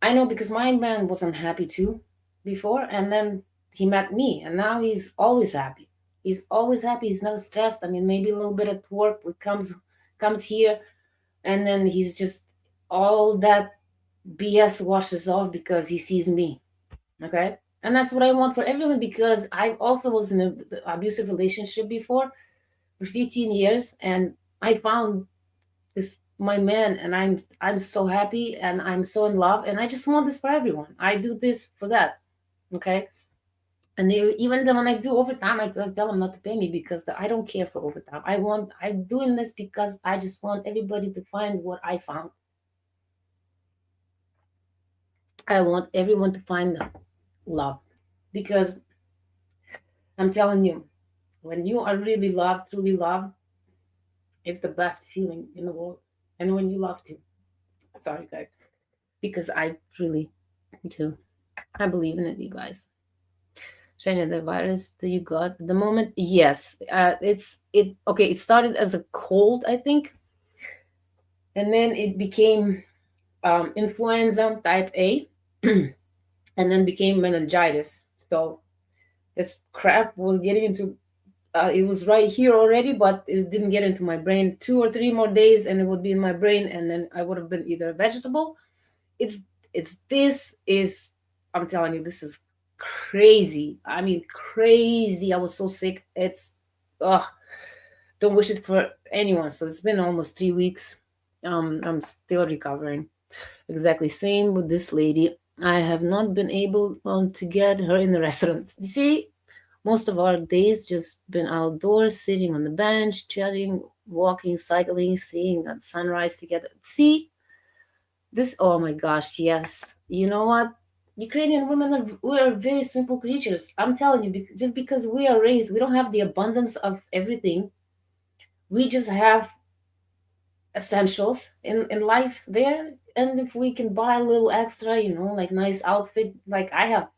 [SPEAKER 1] I know because my man was unhappy too before, and then he met me, and now he's always happy. He's always happy. He's never stressed. I mean, maybe a little bit at work, but comes here, and then he's just all that BS washes off because he sees me. Okay, and that's what I want for everyone because I also was in an abusive relationship before for 15 years, and I found this my man, and I'm so happy and I'm so in love, and I just want this for everyone. I do this for that. Okay, and even then when I do overtime, I tell them not to pay me because I don't care for overtime. I'm doing this because I just want everybody to find what I found. I want everyone to find the love because I'm telling you, when you are really loved, truly loved, it's the best feeling in the world. and when you love to. Sorry, guys, because I really do. I believe in it, you guys. Shania, the virus that you got at the moment, yes, it. Okay, it started as a cold, I think, and then it became influenza type A, and then became meningitis. So this crap was getting into. It was right here already, but it didn't get into my brain. 2 or 3 more days, and it would be in my brain, and then I would have been either a vegetable. It's it's this is. I'm telling you, this is crazy. I mean, crazy. I was so sick. It's ugh. Don't wish it for anyone. So it's been almost 3 weeks. I'm still recovering. Exactly same with this lady. I have not been able to get her in the restaurants. You see, most of our days just been outdoors, sitting on the bench, chatting, walking, cycling, seeing the sunrise together. See, this, oh my gosh, yes. You know what? Ukrainian women are we are very simple creatures. I'm telling you, just because we are raised, we don't have the abundance of everything. We just have essentials in life there. And if we can buy a little extra, like nice outfit, like I have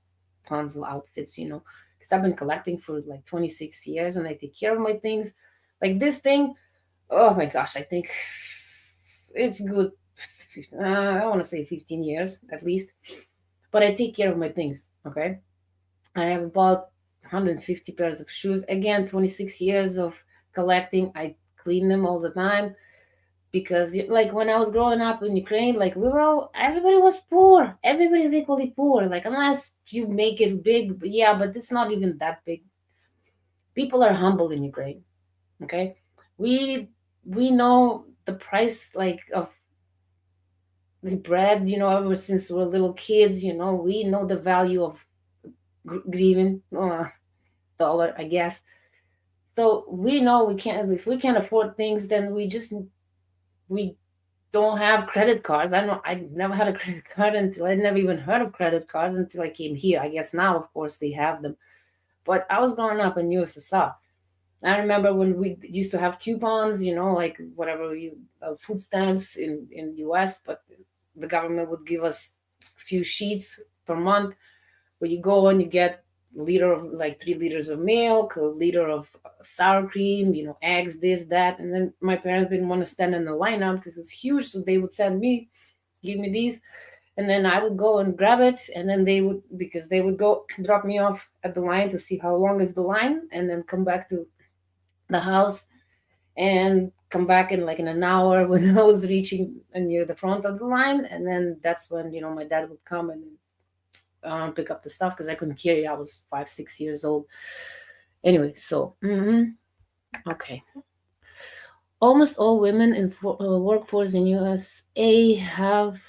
[SPEAKER 1] tons of outfits, because I've been collecting for like 26 years and I take care of my things. Like this thing, oh my gosh, I think it's good. I want to say 15 years at least, but I take care of my things. Okay. I have about 150 pairs of shoes. Again, 26 years of collecting. I clean them all the time because like when I was growing up in Ukraine, like everybody was poor. Everybody's equally poor. Like unless you make it big, yeah, but it's not even that big. People are humble in Ukraine. Okay, we we know the price like of the bread. Ever since we're little kids, we know the value of grieving dollar, I guess. So we know we can't if we can't afford things, then we don't have credit cards. I know I never had a credit card until I never even heard of credit cards until I came here. I guess now, of course, they have them. But I was growing up in USSR. I remember when we used to have coupons, like whatever food stamps in US, but the government would give us a few sheets per month where you go and you get a liter of like 3 liters of milk, a liter of sour cream, eggs, this, that. And then my parents didn't want to stand in the lineup because it was huge. So they would send me, give me these. And then I would go and grab it. And then because they would go drop me off at the line to see how long is the line and then come back to the house and come back in like in an hour when I was reaching near the front of the line. And then that's when, my dad would come and pick up the stuff because I couldn't carry. I was 5, 6 years old. Anyway, so okay. Almost all women in workforce in USA have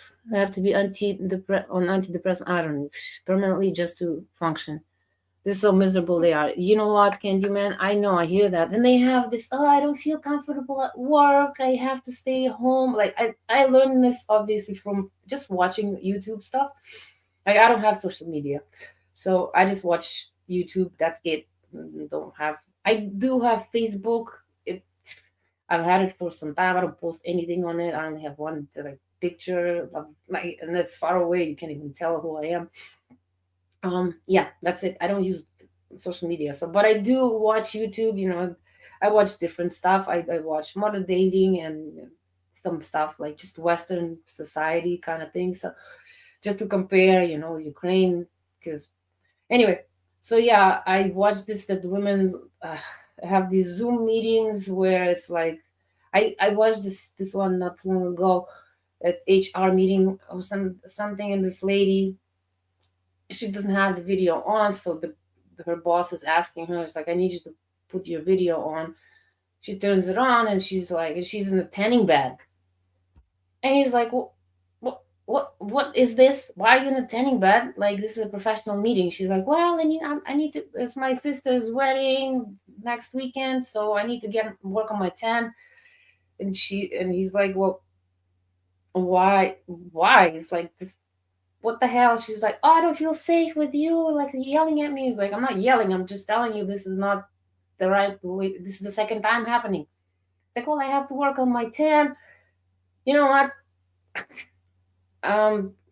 [SPEAKER 1] to be on antidepressant. I don't know, permanently just to function. This is so miserable they are. You know what, Candyman? I know, I hear that. And they have this, oh, I don't feel comfortable at work. I have to stay home. Like I learned this obviously from just watching YouTube stuff. Like I don't have social media. So I just watch YouTube. That's it. Don't have I do have Facebook. I've had it for some time. I don't post anything on it. I only have one like picture of like and that's far away. You can't even tell who I am. Yeah, that's it. I don't use social media. So but I do watch YouTube, I watch different stuff. I watch modern dating and some stuff like just Western society kind of things. So just to compare, Ukraine. Because anyway, so yeah, I watched this that women have these Zoom meetings where it's like, I watched this one not too long ago at HR meeting or something, and this lady, she doesn't have the video on, so her boss is asking her, it's like, I need you to put your video on. She turns it on, and she's in a tanning bed, and he's like, well, what is this? Why are you in a tanning bed? Like this is a professional meeting. She's like, well, I need to. It's my sister's wedding next weekend, so I need to get work on my tan. And he's like, well, why? Why? It's like this. What the hell? She's like, oh, I don't feel safe with you. Like yelling at me. He's like, I'm not yelling. I'm just telling you this is not the right way. This is the second time happening. It's like, well, I have to work on my tan. You know what?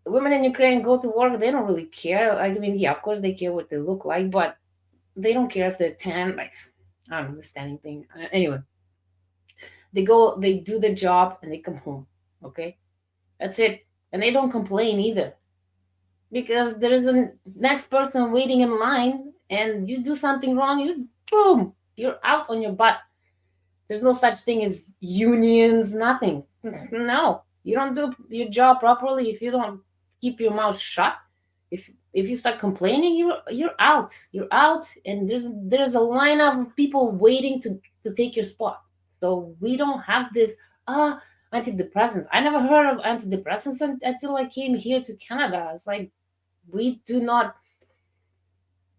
[SPEAKER 1] Women in Ukraine go to work. They don't really care. I mean, yeah, of course they care what they look like, but they don't care if they're tan. Like, I don't understand anything. Anyway, they go, they do their job, and they come home. Okay, that's it. And they don't complain either because there is a next person waiting in line, and you do something wrong, you boom, you're out on your butt. There's no such thing as unions, nothing. No, you don't do your job properly if you don't keep your mouth shut. If you start complaining, you're out. You're out, and there's a line of people waiting to take your spot. So we don't have this antidepressants. I never heard of antidepressants until I came here to Canada. It's like we do not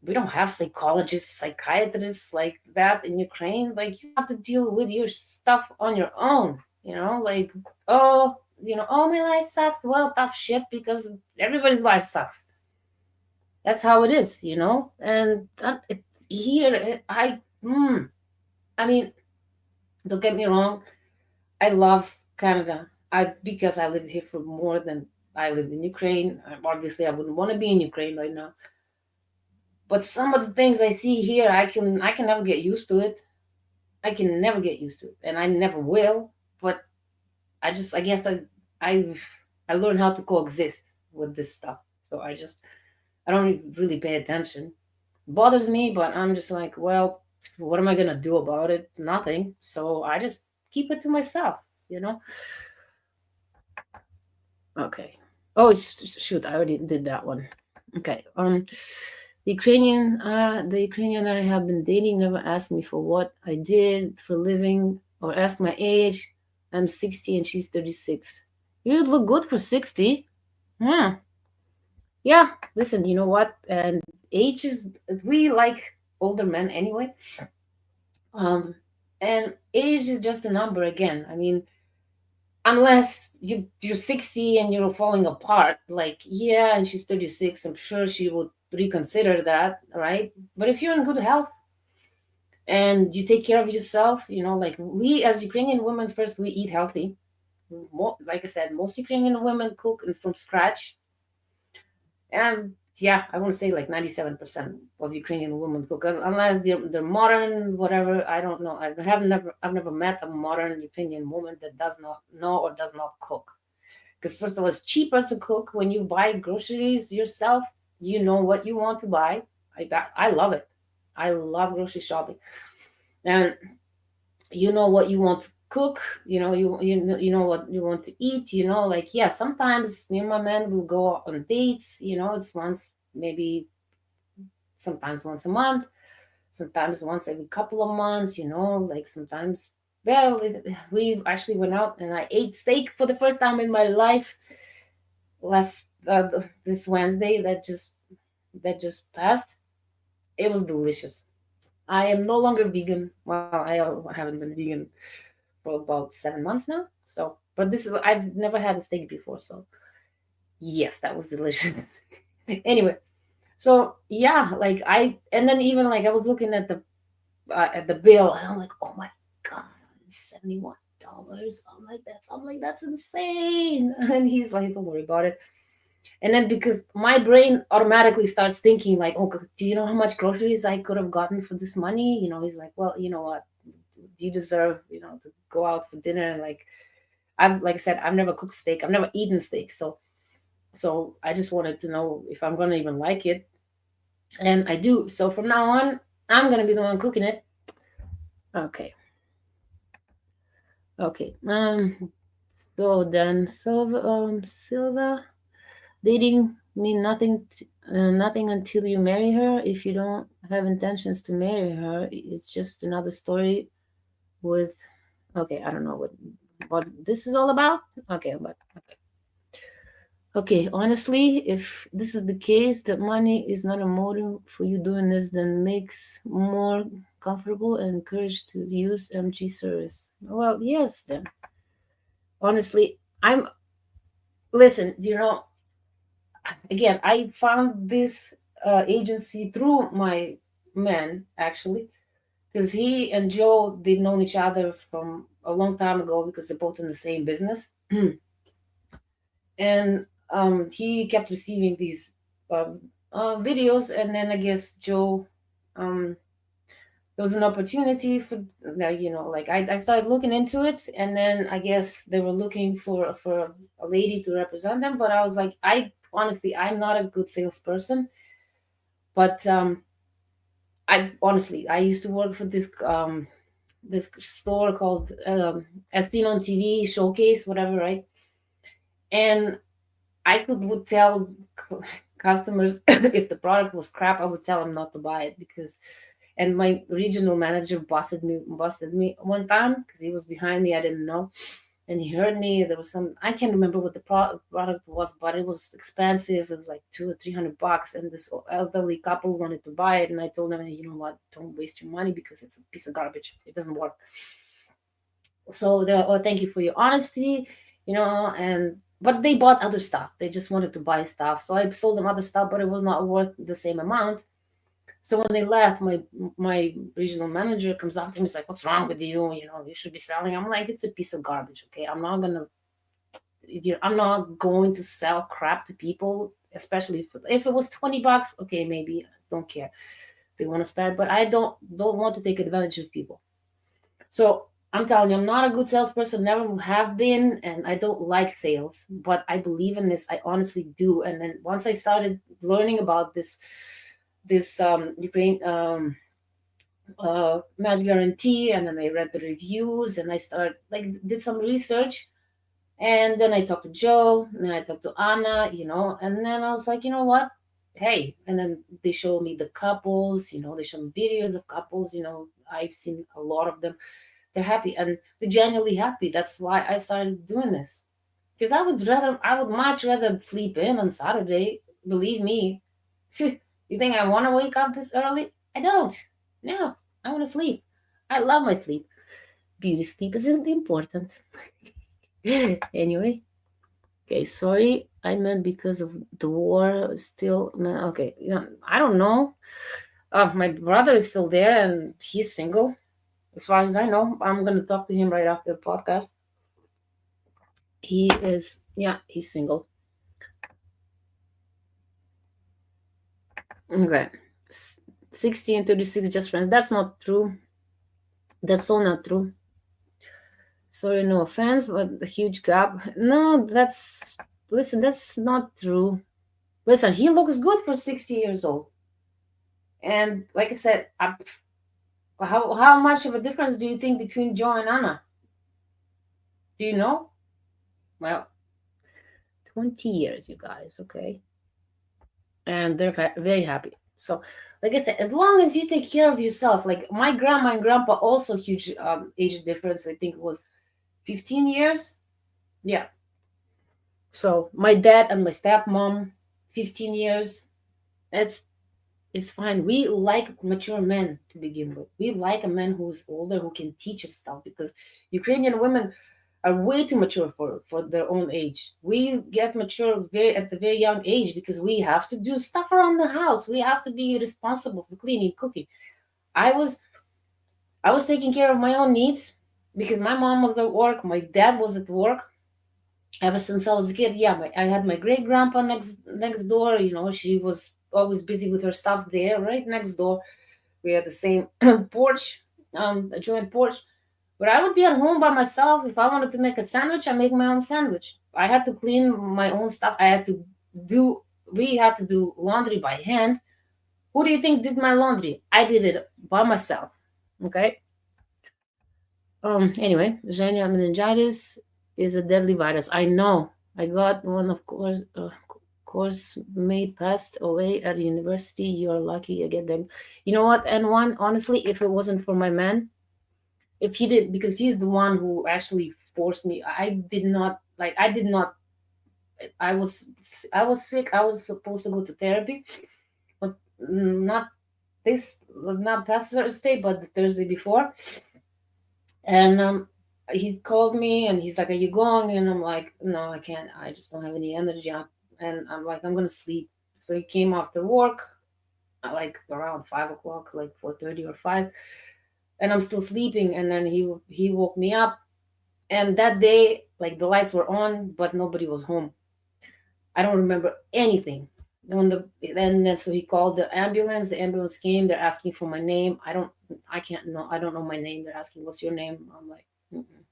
[SPEAKER 1] we don't have psychologists, psychiatrists like that in Ukraine. Like you have to deal with your stuff on your own, like, oh, oh, my life sucks. Well, tough shit, because everybody's life sucks. That's how it is, and here I mean, don't get me wrong, I love Canada. Because I lived here for more than I lived in Ukraine. Obviously, I wouldn't want to be in Ukraine right now. But some of the things I see here, I can never get used to it. I can never get used to it, and I never will. But I guess that I learned how to coexist with this stuff. So I don't really pay attention. It bothers me, but I'm just like, well, what am I gonna do about it? Nothing. So I just keep it to myself. You know. Okay. Oh, shoot! I already did that one. Okay. The Ukrainian I have been dating never asked me for what I did for a living or asked my age. I'm 60 and she's 36. You look good for 60. Hmm. Yeah. Listen, you know what? And age is, we like older men anyway. Um, and age is just a number again. I mean, unless you're 60 and you're falling apart, like, yeah, and she's 36, I'm sure she would reconsider that, right? But if you're in good health and you take care of yourself, like we as Ukrainian women, first we eat healthy. Like I said, most Ukrainian women cook from scratch. And yeah, I want to say like 97% of Ukrainian women cook, unless they're modern, whatever. I don't know. I've never met a modern Ukrainian woman that does not know or does not cook. Because first of all, it's cheaper to cook when you buy groceries yourself. You know what you want to buy. I love it. I love grocery shopping, and you know what you want to cook. You know what you want to eat. Like, yeah. Sometimes me and my man will go on dates. It's once, maybe sometimes once a month, sometimes once every couple of months. Like sometimes. Well, we actually went out and I ate steak for the first time in my life last this Wednesday that just passed. It was delicious. I am no longer vegan. Well, I haven't been vegan for about 7 months now. So, but I've never had a steak before. So, yes, that was delicious. Anyway, so yeah, like and then even like I was looking at the bill, and I'm like, oh my god, $71. I'm like, that's insane. And he's like, don't worry about it. And then because my brain automatically starts thinking like, oh, do you know how much groceries I could have gotten for this money? He's like, well, you know what? Do you deserve, to go out for dinner? And like I said, I've never cooked steak. I've never eaten steak. So I just wanted to know if I'm going to even like it. And I do. So from now on, I'm going to be the one cooking it. Okay. Okay. So then Silva, dating mean nothing until you marry her. If you don't have intentions to marry her, it's just another story with. Okay, I don't know what this is all about. Okay, but okay. Okay, honestly, if this is the case, that money is not a motive for you doing this, then makes more comfortable and encouraged to use MG service. Well, yes, then. Honestly, listen, again, I found this agency through my man, actually. because he and Joe, they've known each other from a long time ago because they're both in the same business. And he kept receiving these um, videos, and then I guess Joe, um, there was an opportunity for, like, like I started looking into it, and then I guess they were looking for a lady to represent them, but I was like, I honestly, I'm not a good salesperson, but I used to work for this store called as seen on TV showcase, whatever, right? And I would tell customers if the product was crap, I would tell them not to buy it because. And my regional manager busted me one time because he was behind me. I didn't know, and he heard me. There was some, I can't remember what the product was, but it was expensive. It was like 200 or 300 bucks, and this elderly couple wanted to buy it, and I told them, hey, you know what? Don't waste your money because it's a piece of garbage. It doesn't work. So they're, oh, thank you for your honesty, and but they bought other stuff. They just wanted to buy stuff, so I sold them other stuff, but it was not worth the same amount. So when they left, my regional manager comes up to me. He's like, "What's wrong with you? You should be selling." I'm like, "It's a piece of garbage. Okay, I'm not going to sell crap to people, especially if it was 20 bucks. Okay, maybe don't care. They want to spend, but I don't want to take advantage of people. So I'm telling you, I'm not a good salesperson. Never have been, and I don't like sales. But I believe in this. I honestly do. And then once I started learning about this Ukraine match guarantee, and then I read the reviews, and I started like did some research, and then I talked to Joe, and then I talked to Anna, and then I was like, you know what? Hey, and then they showed me the couples, they showed me videos of couples, I've seen a lot of them. They're happy and they're genuinely happy. That's why I started doing this. Because I would much rather sleep in on Saturday. Believe me. You think I want to wake up this early? I don't. No, I want to sleep. I love my sleep. Beauty sleep isn't important. Anyway, okay, sorry. I meant because of the war. Still, okay. I don't know. My brother is still there and he's single. As far as I know, I'm gonna talk to him right after the podcast. Yeah, he's single. Okay. 60 and 36 just friends. That's not true. That's so not true. Sorry, no offense, but a huge gap. No, listen, that's not true. Listen, he looks good for 60 years old. And like I said, how much of a difference do you think between Joe and Anna? Do you know? Well, 20 years, you guys, okay? And they're very happy. So, like I said, as long as you take care of yourself, like my grandma and grandpa, also huge age difference. I think it was 15 years. Yeah. So my dad and my stepmom, 15 years. That's it's fine. We like mature men to begin with. We like a man who's older who can teach us stuff because Ukrainian women are way too mature for their own age. We get mature at the very young age because we have to do stuff around the house. We have to be responsible for cleaning, cooking. I was I was taking care of my own needs because my mom was at work, my dad was at work ever since I was a kid. Yeah, I had my great grandpa next door. She was always busy with her stuff there, right next door. We had the same porch, a joint porch. But I would be at home by myself. If I wanted to make a sandwich, I make my own sandwich. I had to clean my own stuff. Do. We had to do laundry by hand. Who do you think did my laundry? I did it by myself. Okay. Anyway, Zhenya meningitis is a deadly virus. I know. I got one, of course. Course mate passed away at the university. You're lucky you get them. You know what? And one, honestly, if it wasn't for my man, if he did, because he's the one who actually forced me. I did not. I was sick. I was supposed to go to therapy, but not past Thursday, but the Thursday before. And he called me and he's like, "Are you going?" And I'm like, "No, I can't. I just don't have any energy." And I'm like, "I'm gonna sleep." So he came after work, like around 5 o'clock, like 4:30 or 5. and I'm still sleeping. And then he woke me up, and that day, like, the lights were on, but nobody was home. I don't remember anything. When the and then so he called the ambulance. The ambulance came. They're asking for my name. I can't know. I don't know my name. They're asking, "What's your name?" I'm like, mm-mm.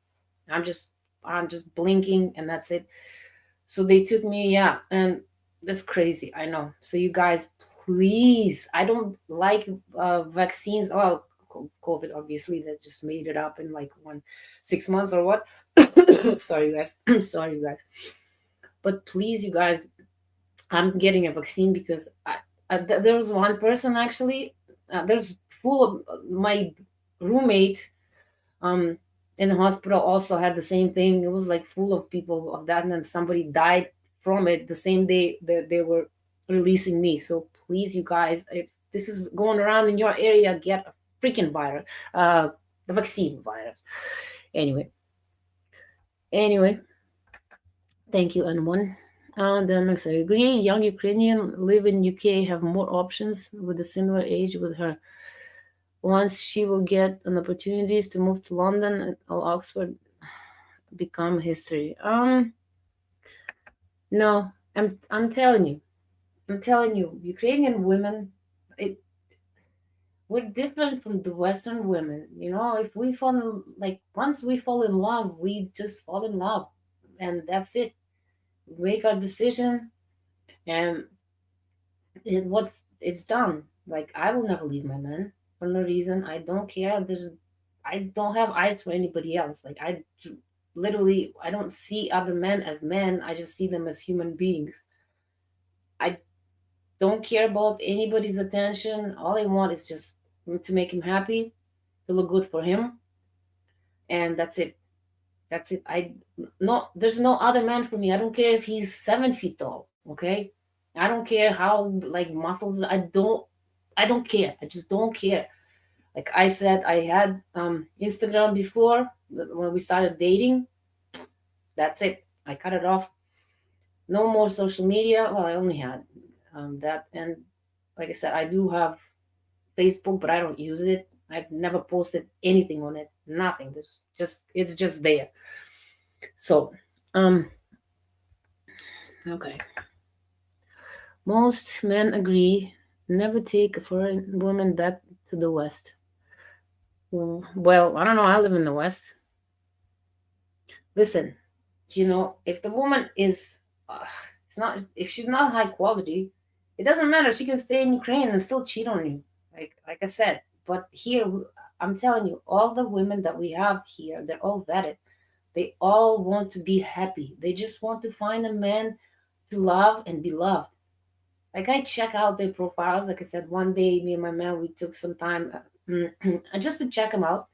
[SPEAKER 1] I'm just I'm just blinking, and that's it. So they took me, yeah, and that's crazy. I know. So you guys, please, I don't like vaccines. Oh, COVID, obviously, that just made it up in like 6 months or what. Sorry, you guys. Sorry, you guys. But please, you guys, I'm getting a vaccine because there was one person actually. There's full of my roommate um in the hospital also had the same thing. It was like full of people of that, and then somebody died from it the same day that they were releasing me. So please, you guys, if this is going around in your area, get a freaking virus, the vaccine virus. Anyway, anyway, thank you, anyone. Then next, I agree. Young Ukrainian live in UK have more options with a similar age with her. Once she will get an opportunities to move to London or Oxford, become history. No, I'm telling you, Ukrainian women, it we're different from the Western women. You know, if we fall in, like, once we fall in love, we just fall in love, and that's it. We make our decision, and it's done. Like, I will never leave my man for no reason. I don't care. I don't have eyes for anybody else. Like, literally, I don't see other men as men. I just see them as human beings. I don't care about anybody's attention. All I want is just to make him happy, to look good for him, and that's it. That's it. There's no other man for me. I don't care if he's 7 feet tall. Okay, I don't care how, like, muscles. I don't care. I just don't care. Like I said, I had Instagram before when we started dating. That's it. I cut it off. No more social media. Well, I only had that, and like I said, I do have Facebook, but I don't use it. I've never posted anything on it. Nothing. It's just there. So, okay. Most men agree never take a foreign woman back to the West. Well, I don't know. I live in the West. Listen, if the woman is, it's not, if she's not high quality, it doesn't matter. She can stay in Ukraine and still cheat on you. Like I said. But here, I'm telling you, all the women that we have here, they're all vetted. They all want to be happy. They just want to find a man to love and be loved. Like, I check out their profiles. Like I said, one day, me and my man, we took some time just to check them out.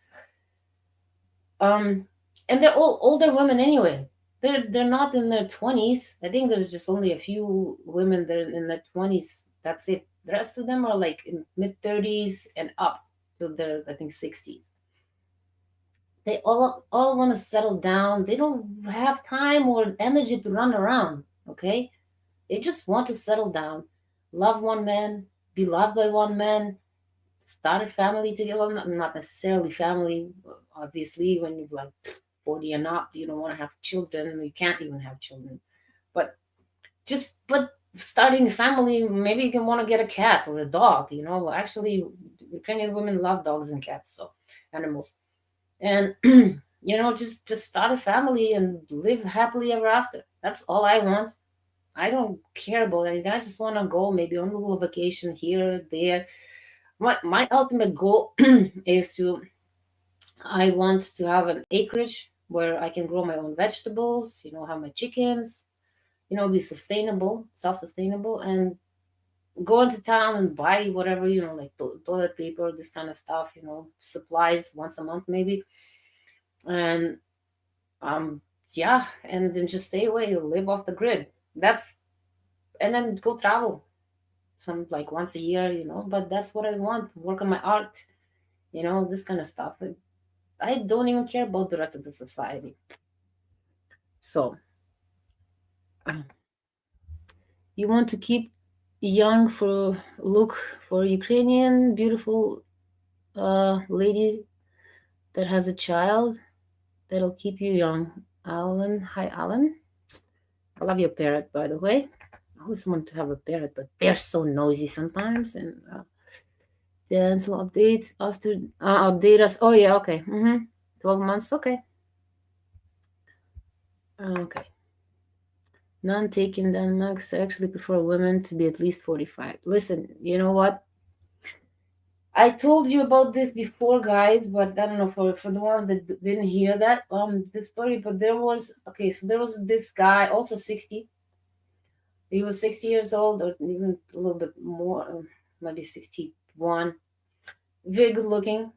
[SPEAKER 1] Um, and they're all older women anyway. They're not in their 20s. I think there's just only a few women that are in their 20s. That's it. The rest of them are like in mid 30s and up to their, I think, 60s. They all want to settle down. They don't have time or energy to run around. Okay, they just want to settle down, love one man, be loved by one man, start a family together. Well, not necessarily family. Obviously, when you're like 40 and up, you don't want to have children. You can't even have children. But starting a family, maybe you can want to get a cat or a dog. Actually, Ukrainian women love dogs and cats, so animals. And just start a family and live happily ever after. That's all I want. I don't care about anything. I just want to go maybe on a little vacation here, there. My ultimate goal is I want to have an acreage where I can grow my own vegetables, have my chickens, be sustainable, self-sustainable, and go into town and buy whatever, like toilet paper, this kind of stuff, supplies once a month maybe. And yeah, and then just stay away, live off the grid. And then go travel some, like, once a year, but that's what I want. Work on my art, this kind of stuff. I don't even care about the rest of the society. So, you want to keep young for look for Ukrainian beautiful lady that has a child that'll keep you young. Alan, hi Alan. I love your parrot, by the way. I always want to have a parrot, but they're so noisy sometimes. And cancel updates after update us. Oh yeah, okay. 12 months, okay. Okay. None taken Denmark. I actually prefer women to be at least 45. Listen, you know what? I told you about this before, guys, but I don't know for the ones that didn't hear that the story. But there was so there was this guy, also 60. He was 60 years old, or even a little bit more, maybe 61. Very good looking.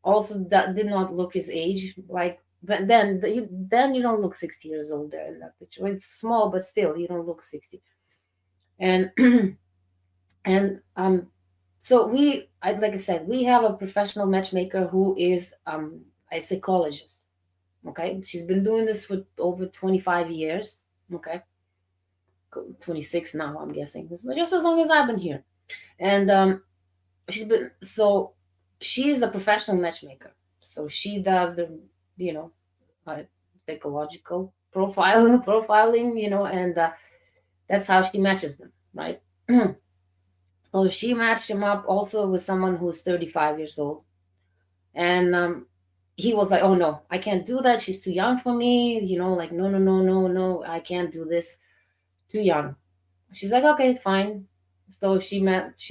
[SPEAKER 1] Also, that did not look his age. Like, but then you don't look 60 years old there in that picture. It's small, but still, you don't look 60. And and so like I said, we have a professional matchmaker who is a psychologist. Okay, she's been doing this for over 25 years. Okay, 26 now, I'm guessing. It's just as long as I've been here. And she's a professional matchmaker. So she does the, you know, uh, psychological profiling, and that's how she matches them, right? So she matched him up also with someone who's 35 years old. And he was like, oh no, I can't do that. She's too young for me. Like, no, no, no, no, no, I can't do this. Too young. She's like, okay, fine. So she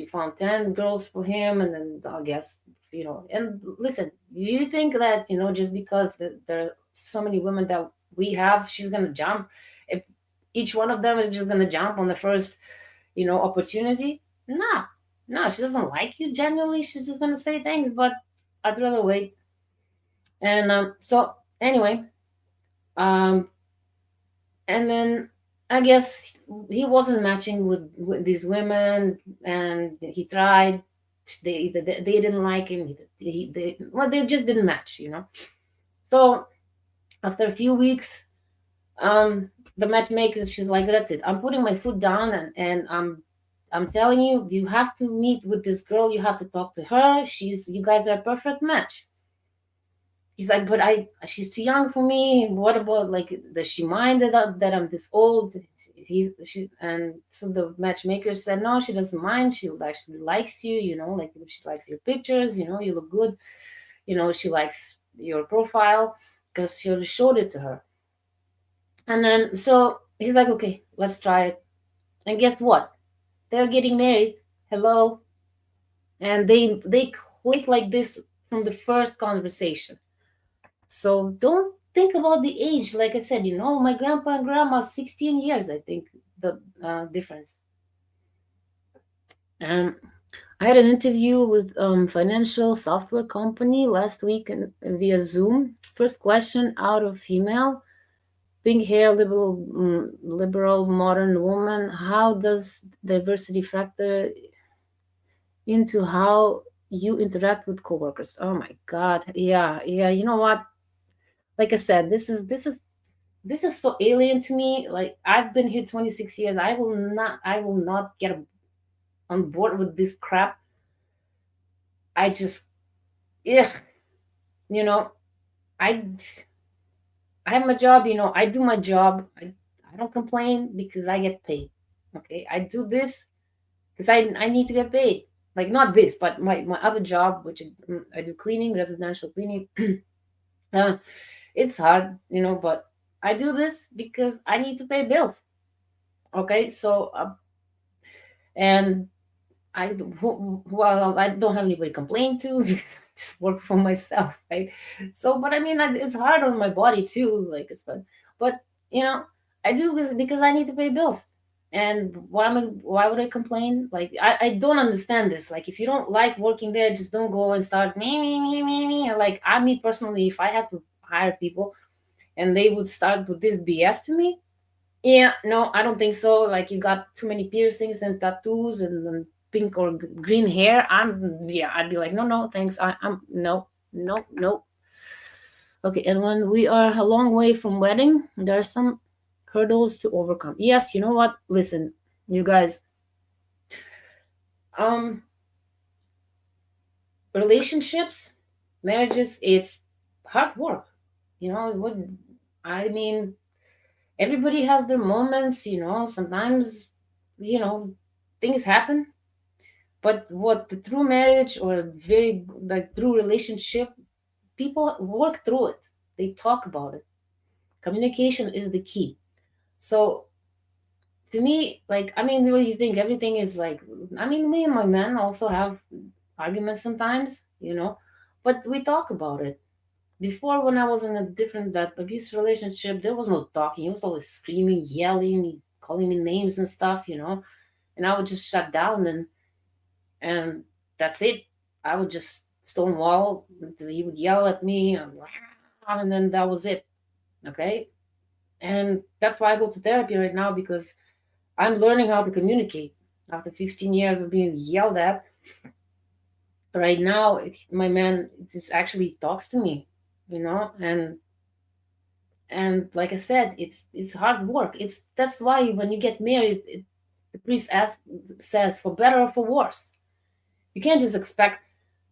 [SPEAKER 1] found 10 girls for him. And then I guess, and listen, do you think that, just because there are so many women that we have, she's going to jump? If each one of them is just going to jump on the first, opportunity? No, no, she doesn't like you genuinely. She's just going to say things, but I'd rather wait. And so anyway, um, and then I guess he wasn't matching with these women, and he tried. They didn't like him. They just didn't match. So after a few weeks, the matchmaker, she's like, "That's it. I'm putting my foot down, and I'm telling you, you have to meet with this girl. You have to talk to her. You guys are a perfect match." He's like, but she's too young for me. What about, like, does she mind that I'm this old? And so the matchmaker said, no, she doesn't mind. She actually likes you, like, she likes your pictures, you look good. She likes your profile because she already showed it to her. And then, so he's like, okay, let's try it. And guess what? They're getting married. Hello. And they click like this from the first conversation. So don't think about the age. Like I said, my grandpa and grandma, 16 years, I think, the difference. I had an interview with financial software company last week via Zoom. First question out of female, pink hair, liberal modern woman. How does diversity factor into how you interact with coworkers? Oh my God. Yeah. You know what? Like I said, this is so alien to me. Like, I've been here 26 years. I will not get on board with this crap. I just, ugh, you know, I I have my job. I do my job. I don't complain because I get paid. Okay, I do this because I need to get paid. Like, not this, but my other job, which I do cleaning, residential cleaning. uh, it's hard, but I do this because I need to pay bills. Okay, so and well, I don't have anybody to complain to because I just work for myself, right? So, but I mean, it's hard on my body too. Like, it's fun, but I do this because I need to pay bills. And why would I complain? Like, I don't understand this. Like, if you don't like working there, just don't go and start me. Like, me personally, if I had to hire people and they would start with this BS to me, yeah, no, I don't think so. Like, you got too many piercings and tattoos and pink or green hair. I'd be like, no, no, thanks. I'm no, no, no. Okay, and when we are a long way from wedding, there are some hurdles to overcome. Yes, you know what? Listen, you guys. Um, relationships, marriages, it's hard work. What I mean, everybody has their moments. Sometimes, you know, things happen. But what the true marriage or very like true relationship, people work through it. They talk about it. Communication is the key. So to me, like, I mean, what do you think? Everything is like, I mean, me and my man also have arguments sometimes, but we talk about it. Before, when I was in a different that abuse relationship, there was no talking. He was always screaming, yelling, calling me names and stuff, and I would just shut down, and that's it. I would just stonewall. He would yell at me, and then that was it. Okay, and that's why I go to therapy right now, because I'm learning how to communicate after 15 years of being yelled at. Right now, my man just actually talks to me, and like I said, it's hard work. That's why when you get married, the priest says for better or for worse. You can't just expect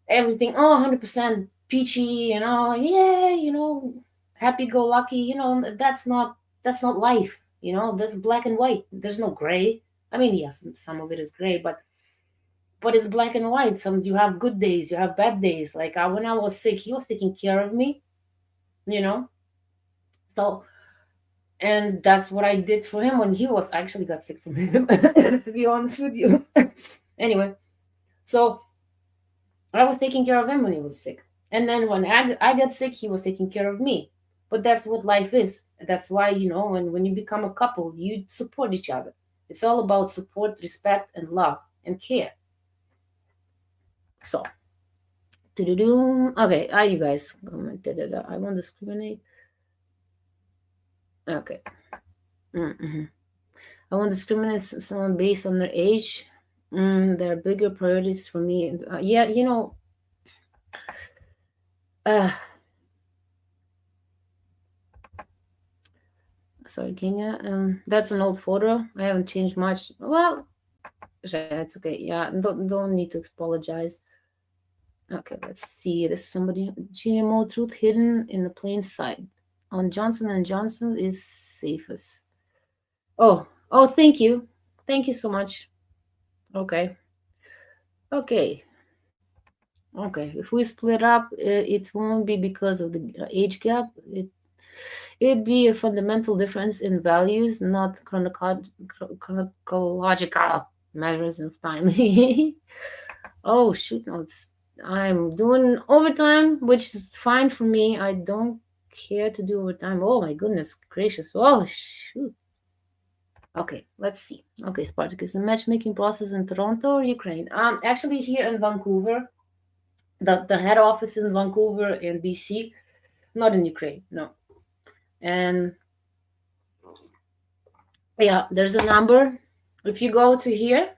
[SPEAKER 1] everything 100% peachy, yeah, happy go lucky. That's not life. That's black and white. There's no gray. I mean, yes, some of it is gray, but it's black and white. Some you have good days, you have bad days. Like when I was sick, he was taking care of me, you know. So, and that's what I did for him when he was actually got sick from him. To be honest with you. Anyway, so I was taking care of him when he was sick, and then when I got sick, he was taking care of me. But that's what life is. That's why when you become a couple, you support each other. It's all about support, respect, and love and care. So, okay, you guys commented it. I won't discriminate. Okay. Mm-hmm. I won't discriminate someone based on their age. There are bigger priorities for me. Yeah, uh, sorry, Kenya. That's an old photo. I haven't changed much. Well, it's okay. Yeah, don't need to apologize. Okay, let's see. This is somebody. GMO truth hidden in the plain sight. On Johnson and Johnson is safest. Oh, thank you so much. Okay, okay, okay. If we split up, it won't be because of the age gap. It'd be a fundamental difference in values, not chronological measures of time. Oh shoot, no, I'm doing overtime, which is fine for me. I don't care to do overtime. Oh my goodness gracious. Oh shoot. Okay, let's see. Okay, Spartacus, the matchmaking process in Toronto or Ukraine? Actually here in Vancouver, the head office in Vancouver in BC, not in Ukraine, no. And yeah, there's a number. If you go to here,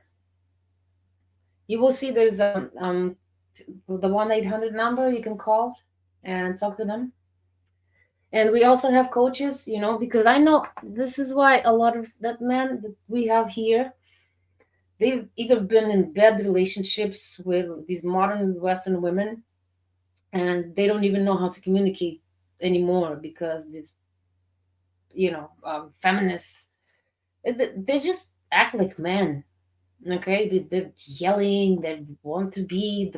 [SPEAKER 1] you will see there's the 1-800 number you can call and talk to them. And we also have coaches, because I know this is why a lot of that men that we have here, they've either been in bad relationships with these modern Western women, and they don't even know how to communicate anymore because these, feminists, they just act like men. Okay, they're yelling. They want to be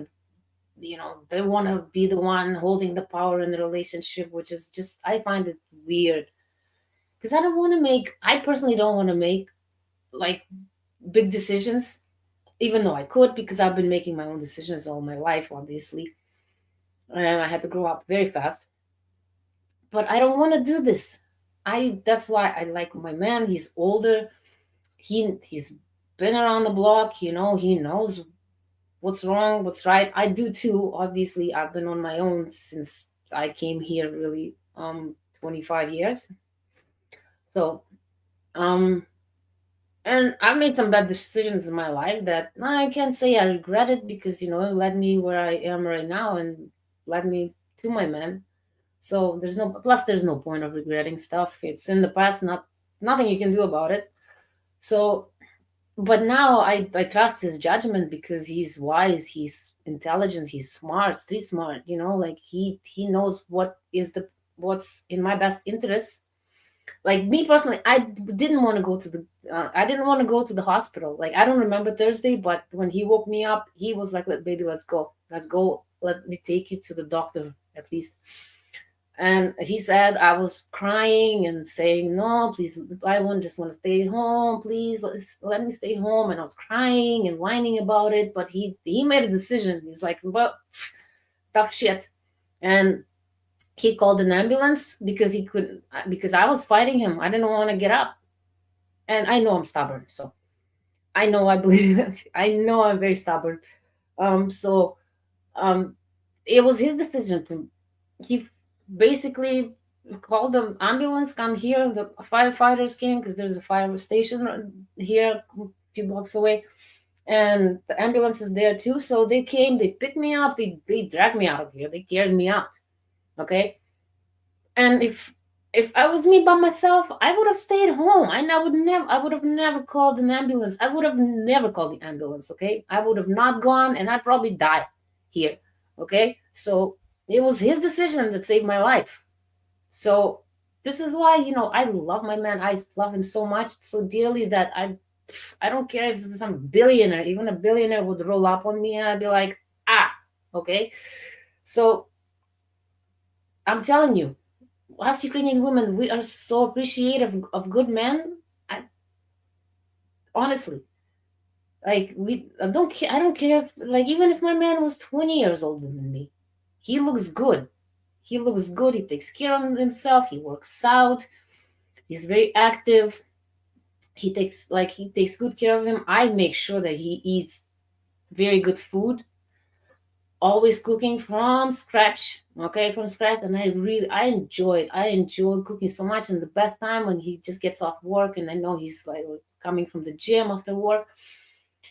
[SPEAKER 1] they want to be the one holding the power in the relationship, which is just I find it weird because I personally don't want to make like big decisions, even though I could because I've been making my own decisions all my life, obviously, and I had to grow up very fast. But I don't want to do this. That's why I like my man. He's older. He's been around the block. He knows what's wrong, what's right. I do too. Obviously, I've been on my own since I came here. Really, 25 years. So, um, and I've made some bad decisions in my life that I can't say I regret it because it led me where I am right now and led me to my man. So there's no point of regretting stuff. It's in the past, nothing you can do about it. So But now I trust his judgment because he's wise, he's intelligent, he's smart, street smart, like he knows what's in my best interest. Like me personally, I didn't want to go to the hospital. Like I don't remember Thursday, but when he woke me up, he was like, baby, let's go, let me take you to the doctor at least. And he said I was crying and saying, no, please, just want to stay home, please, let me stay home. And I was crying and whining about it, but he made a decision. He's like, well, tough shit. And he called an ambulance because he couldn't, because I was fighting him. I didn't want to get up. And I know I'm stubborn, so I know I believe I know I'm very stubborn. So um it was his decision to he basically called the ambulance, come here. The firefighters came because there's a fire station here a few blocks away, and the ambulance is there too. So they came, they picked me up, they dragged me out of here, they carried me out. Okay. And if I was me by myself, I would have stayed home. I would have never called an ambulance. I would have never called the ambulance, okay? I would have not gone and I'd probably die here. Okay? So it was his decision that saved my life. So this is why, I love my man. I love him so much, so dearly, that I don't care if some billionaire, even a billionaire would roll up on me and I'd be like, ah, okay. So I'm telling you, us Ukrainian women, we are so appreciative of good men. I, honestly, like I don't care. Like even if my man was 20 years older than me, he looks good. He looks good. He takes care of himself. He works out. He's very active. He takes good care of him. I make sure that he eats very good food, always cooking from scratch, okay, from scratch. And I enjoy cooking so much. And the best time when he just gets off work and I know he's like coming from the gym after work,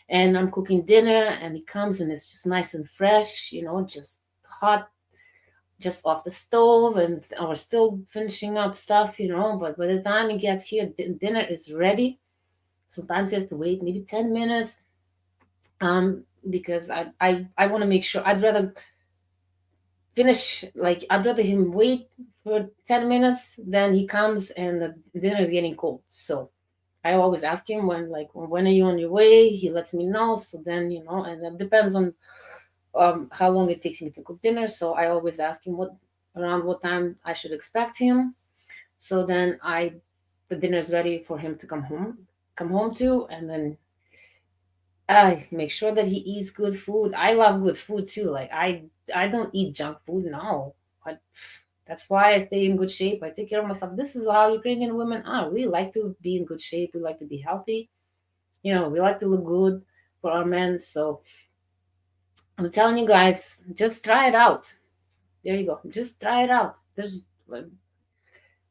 [SPEAKER 1] and I'm cooking dinner and he comes and it's just nice and fresh, just hot, just off the stove, and we're still finishing up stuff, but by the time he gets here, dinner is ready. Sometimes he has to wait maybe 10 minutes, because I want to make sure. I'd rather him wait for 10 minutes than he comes and the dinner is getting cold. So I always ask him when are you on your way? He lets me know. So then, and it depends on how long it takes me to cook dinner. So I always ask him around what time I should expect him. So then the dinner is ready for him to come home to, and then I make sure that he eats good food. I love good food too. Like I don't eat junk food. No, I, that's why I stay in good shape. I take care of myself. This is how Ukrainian women are. We like to be in good shape. We like to be healthy. We like to look good for our men. So I'm telling you guys, just try it out. There you go. Just try it out. There's like,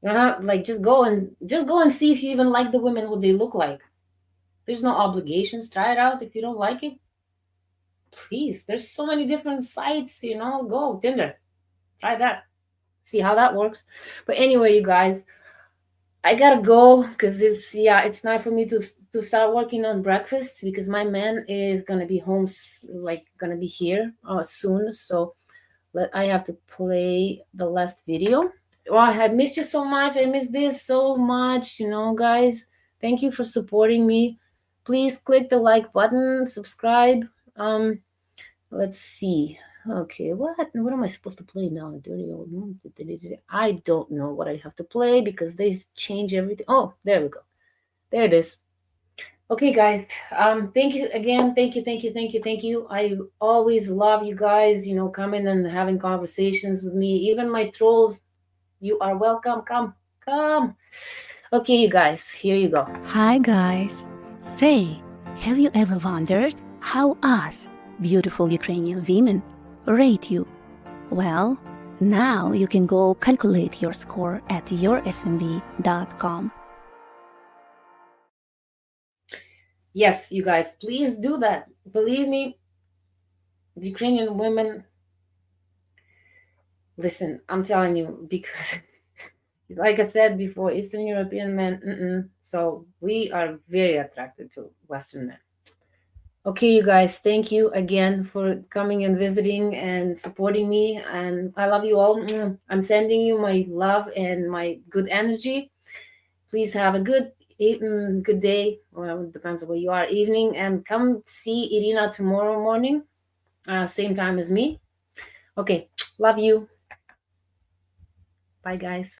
[SPEAKER 1] you don't have like just go and see if you even like the women, what they look like. There's no obligations. Try it out. If you don't like it, please. There's so many different sites. Go Tinder. Try that. See how that works. But anyway, you guys, I gotta go because it's time for me to start working on breakfast because my man is gonna be home, gonna be here soon. So I have to play the last video. Oh, I missed you so much. I missed this so much. Guys, thank you for supporting me. Please click the like button, subscribe. Let's see. Okay, what am I supposed to play now? Dirty old man. I don't know what I have to play because they change everything. Oh, there we go. There it is. Okay, guys. Thank you again. Thank you, thank you, thank you, thank you. I always love you guys, coming and having conversations with me. Even my trolls, you are welcome. Come. Okay, you guys, here you go.
[SPEAKER 4] Hi, guys. Say, have you ever wondered how us, beautiful Ukrainian women, rate you? Well, now you can go calculate your score at yoursmv.com.
[SPEAKER 1] Yes, you guys, please do that. Believe me, the Ukrainian women, listen, I'm telling you, because Like I said before, Eastern European men, so we are very attracted to Western men. Okay, you guys, thank you again for coming and visiting and supporting me. And I love you all. I'm sending you my love and my good energy. Please have a good day. Well, it depends on where you are, evening. And come see Irina tomorrow morning, same time as me. Okay, love you. Bye, guys.